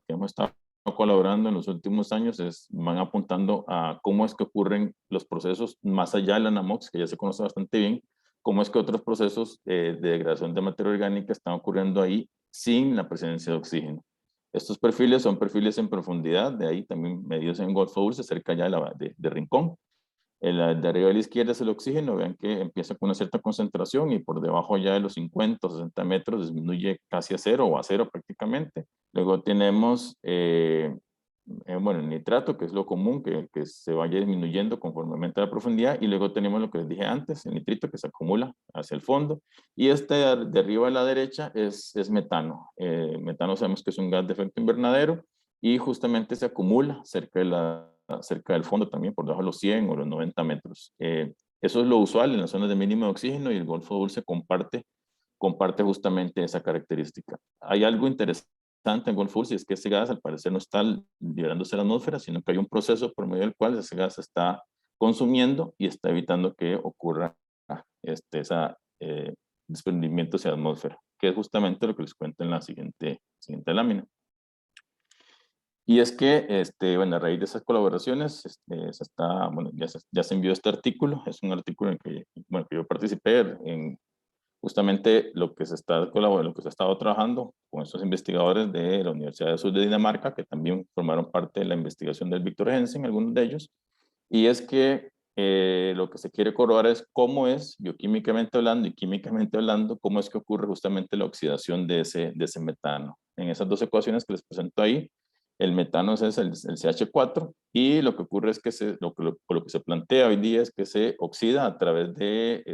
hemos estado colaborando en los últimos años van apuntando a cómo es que ocurren los procesos más allá de la NAMOX, que ya se conoce bastante bien, cómo es que otros procesos de degradación de materia orgánica están ocurriendo ahí sin la presencia de oxígeno. Estos perfiles son perfiles en profundidad, de ahí también medidos en Golfo Dulce, cerca ya de Rincón. El de arriba a la izquierda es el oxígeno, vean que empieza con una cierta concentración y por debajo ya de los 50 o 60 metros disminuye casi a cero o a cero prácticamente. Luego tenemos, bueno, el nitrato, que es lo común, que se vaya disminuyendo conforme aumenta la profundidad, y luego tenemos lo que les dije antes, el nitrito que se acumula hacia el fondo, y de arriba a la derecha es metano. Metano sabemos que es un gas de efecto invernadero y justamente se acumula cerca del fondo también, por debajo de los 100 o los 90 metros. Eso es lo usual en las zonas de mínimo de oxígeno, y el Golfo Dulce comparte justamente esa característica. Hay algo interesante en Golfo Dulce, es que ese gas al parecer no está liberándose a la atmósfera, sino que hay un proceso por medio del cual ese gas se está consumiendo y está evitando que ocurra ese desprendimiento hacia la atmósfera, que es justamente lo que les cuento en la siguiente lámina. Y es que, bueno, a raíz de esas colaboraciones, bueno, ya se envió este artículo. Es un artículo en que, bueno, que yo participé en justamente lo que se ha estado trabajando con estos investigadores de la Universidad del Sur de Dinamarca, que también formaron parte de la investigación del Víctor Jensen, algunos de ellos. Y es que lo que se quiere corroborar es cómo es, bioquímicamente hablando y químicamente hablando, cómo es que ocurre justamente la oxidación de ese metano. En esas dos ecuaciones que les presento ahí, el metano es el CH4, y lo que ocurre es que lo que se plantea hoy día es que se oxida a través de,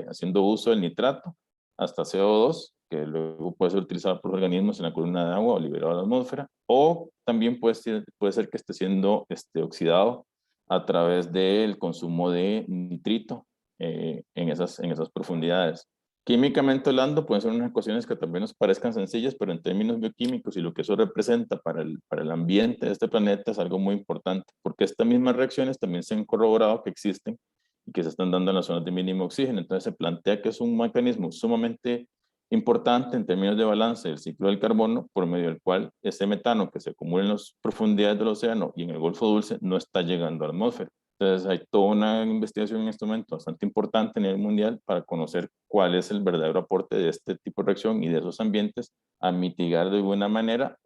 haciendo uso del nitrato hasta CO2, que luego puede ser utilizado por organismos en la columna de agua o liberado a la atmósfera, o también puede ser que esté siendo oxidado a través del consumo de nitrito en esas profundidades. Químicamente hablando, pueden ser unas ecuaciones que también nos parezcan sencillas, pero en términos bioquímicos y lo que eso representa para el ambiente de este planeta es algo muy importante, porque estas mismas reacciones también se han corroborado que existen y que se están dando en las zonas de mínimo oxígeno. Entonces se plantea que es un mecanismo sumamente importante en términos de balance del ciclo del carbono, por medio del cual ese metano que se acumula en las profundidades del océano y en el Golfo Dulce no está llegando a la atmósfera. Entonces hay toda una investigación en este momento bastante importante a nivel mundial para conocer cuál es el verdadero aporte de este tipo de reacción y de esos ambientes a mitigar de alguna manera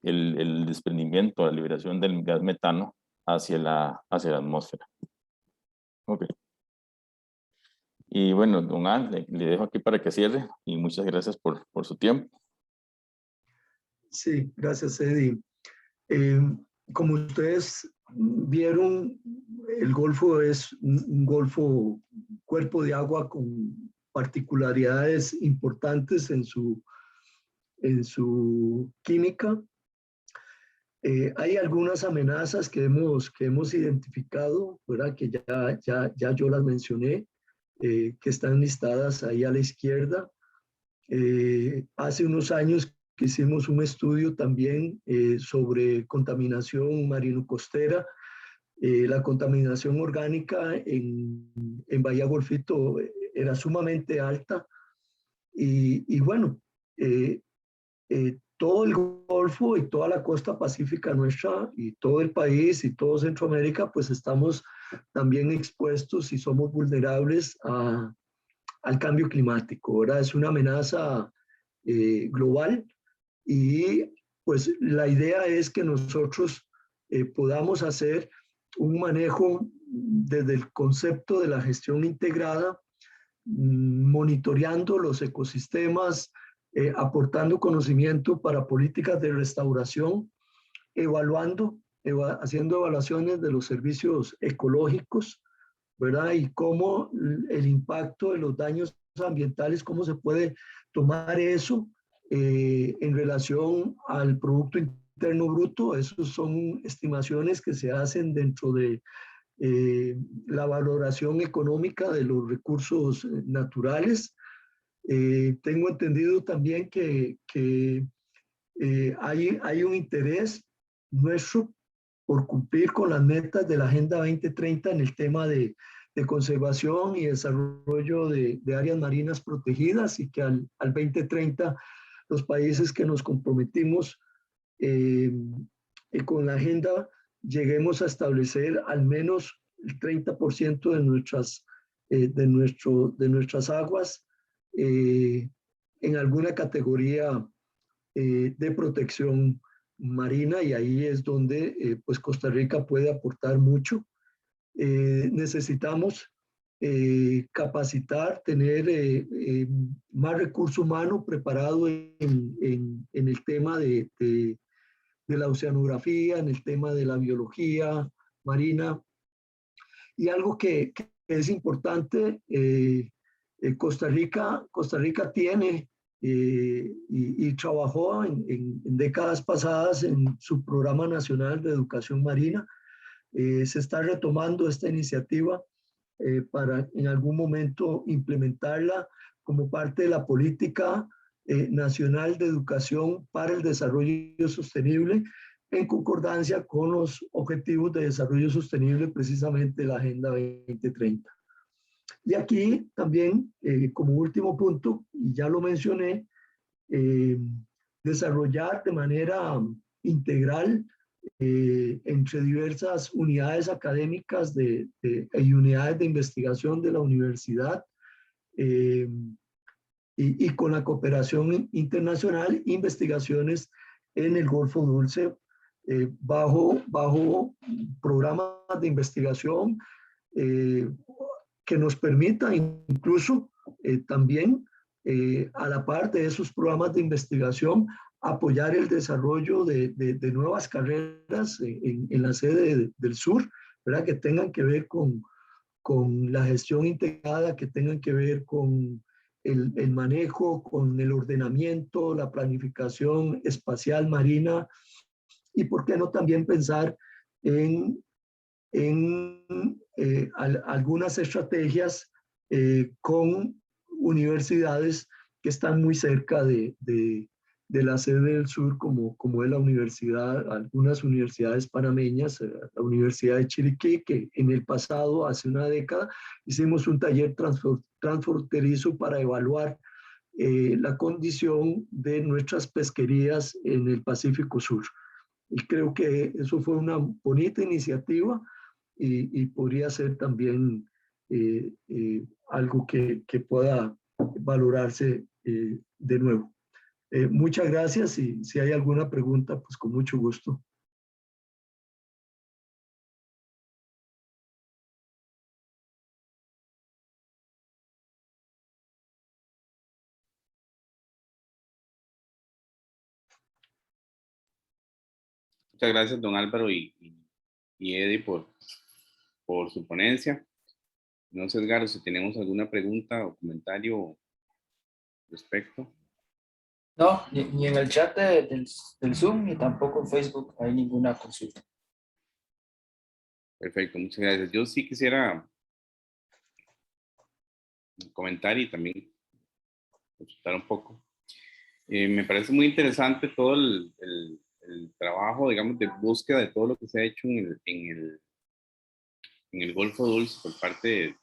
el desprendimiento, la liberación del gas metano hacia la atmósfera. Ok. Y bueno, don Ángel, le dejo aquí para que cierre, y muchas gracias por su tiempo. Sí, gracias, Eddie. Como ustedes vieron, el Golfo es un cuerpo de agua con particularidades importantes en su química. Hay algunas amenazas que hemos identificado, ¿verdad? Que ya yo las mencioné, que están listadas ahí a la izquierda. Hace unos años que hicimos un estudio también sobre contaminación marino-costera. La contaminación orgánica en Bahía Golfito era sumamente alta, y bueno, todo el Golfo y toda la costa pacífica nuestra y todo el país y todo Centroamérica, pues estamos también expuestos y somos vulnerables al cambio climático, ¿verdad? Es una amenaza global, y pues la idea es que nosotros podamos hacer un manejo desde el concepto de la gestión integrada, monitoreando los ecosistemas, aportando conocimiento para políticas de restauración, haciendo evaluaciones de los servicios ecológicos, ¿verdad? Y cómo el impacto de los daños ambientales, cómo se puede tomar eso en relación al Producto Interno Bruto. Esas son estimaciones que se hacen dentro de la valoración económica de los recursos naturales. Tengo entendido también que hay un interés nuestro por cumplir con las metas de la Agenda 2030 en el tema de conservación y desarrollo de áreas marinas protegidas, y que al 2030 los países que nos comprometimos con la agenda lleguemos a establecer al menos el 30% de nuestras aguas en alguna categoría de protección marina, y ahí es donde pues Costa Rica puede aportar mucho. Necesitamos capacitar, tener más recurso humano preparado en el tema de la oceanografía, en el tema de la biología marina. Y algo que es importante, Costa Rica tiene y trabajó en décadas pasadas en su Programa Nacional de Educación Marina. Se está retomando esta iniciativa para en algún momento implementarla como parte de la política nacional de educación para el desarrollo sostenible, en concordancia con los objetivos de desarrollo sostenible, precisamente la Agenda 2030. Y aquí también, como último punto, y ya lo mencioné, desarrollar de manera integral entre diversas unidades académicas y unidades de investigación de la universidad y con la cooperación internacional, investigaciones en el Golfo Dulce bajo programas de investigación que nos permitan incluso también a la par de esos programas de investigación apoyar el desarrollo de nuevas carreras en la sede del sur, ¿verdad? Que tengan que ver con la gestión integrada, que tengan que ver con el manejo, con el ordenamiento, la planificación espacial marina, y por qué no también pensar en algunas estrategias con universidades que están muy cerca de la sede del sur, como es la universidad, algunas universidades panameñas, la Universidad de Chiriquí, que en el pasado, hace una década, hicimos un taller transfronterizo para evaluar la condición de nuestras pesquerías en el Pacífico Sur. Y creo que eso fue una bonita iniciativa y podría ser también algo que pueda valorarse de nuevo. Muchas gracias, y si hay alguna pregunta, pues con mucho gusto. Muchas gracias, don Álvaro y Eddie, por su ponencia. No sé, Edgar, si tenemos alguna pregunta o comentario respecto. No, ni en el chat del Zoom, ni tampoco en Facebook hay ninguna consulta. Perfecto, muchas gracias. Yo sí quisiera comentar y también consultar un poco. Me parece muy interesante todo el trabajo, digamos, de búsqueda de todo lo que se ha hecho en el Golfo Dulce por parte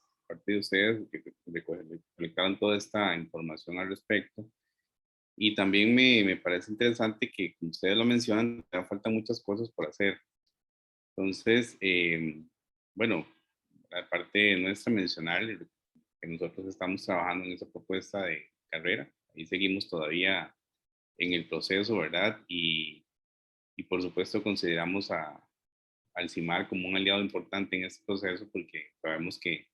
de ustedes, que recolectaron toda esta información al respecto. Y también me parece interesante que, como ustedes lo mencionan, faltan muchas cosas por hacer. Entonces, bueno, aparte nuestra mencionar que nosotros estamos trabajando en esa propuesta de carrera, ahí seguimos todavía en el proceso, ¿verdad? Y por supuesto consideramos al CIMAR como un aliado importante en este proceso, porque sabemos que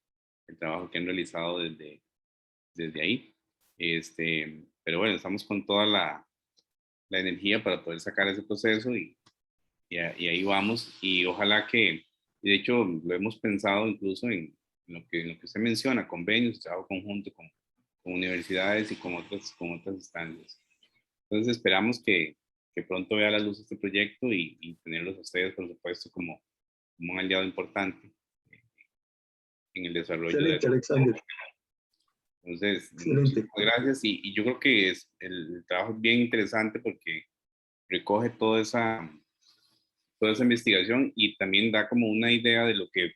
el trabajo que han realizado desde ahí. Pero bueno, estamos con toda la energía para poder sacar ese proceso y ahí vamos. Y ojalá que, de hecho, lo hemos pensado incluso en lo que usted menciona, convenios, trabajo conjunto con universidades y con otras instancias. Entonces esperamos que pronto vea la luz este proyecto y tenerlos a ustedes, por supuesto, como un aliado importante en el desarrollo Excelente, de... Alexander. Entonces, Excelente. muchas gracias y yo creo que el trabajo es bien interesante porque recoge toda esa investigación y también da como una idea de lo que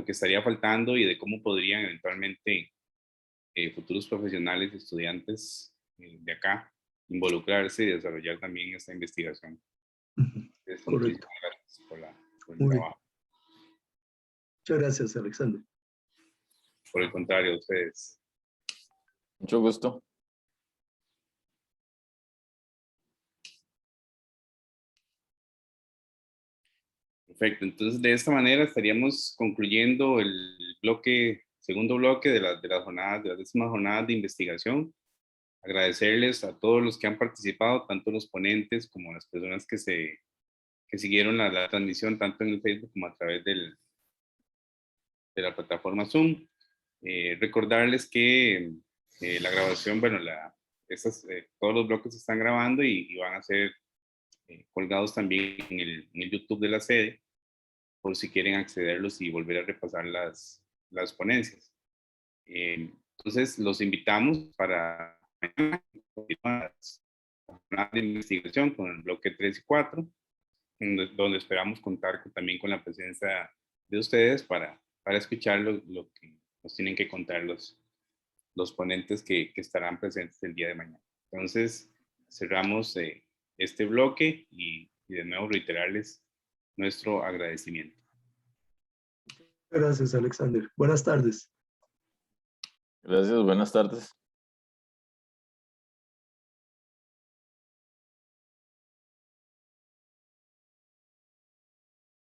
estaría faltando y de cómo podrían eventualmente futuros profesionales y estudiantes de acá involucrarse y desarrollar también esta investigación. Entonces, Correcto. muchísimas gracias por el Muy bien. trabajo. Muchas gracias, Alexander. Por el contrario, a ustedes. Mucho gusto. Perfecto, entonces de esta manera estaríamos concluyendo el segundo bloque de las jornadas, de las 10ª jornadas de investigación. Agradecerles a todos los que han participado, tanto los ponentes como las personas que siguieron la transmisión, tanto en el Facebook como a través de la plataforma Zoom. Recordarles que la grabación, bueno, todos los bloques se están grabando y van a ser colgados también en el YouTube de la sede, por si quieren accederlos y volver a repasar las ponencias. Entonces, los invitamos para continuar la investigación con el bloque 3 y 4, donde esperamos contar también con la presencia de ustedes para escuchar lo que nos tienen que contar los ponentes que estarán presentes el día de mañana. Entonces, cerramos este bloque y de nuevo reiterarles nuestro agradecimiento. Gracias, Alexander. Buenas tardes. Gracias, buenas tardes.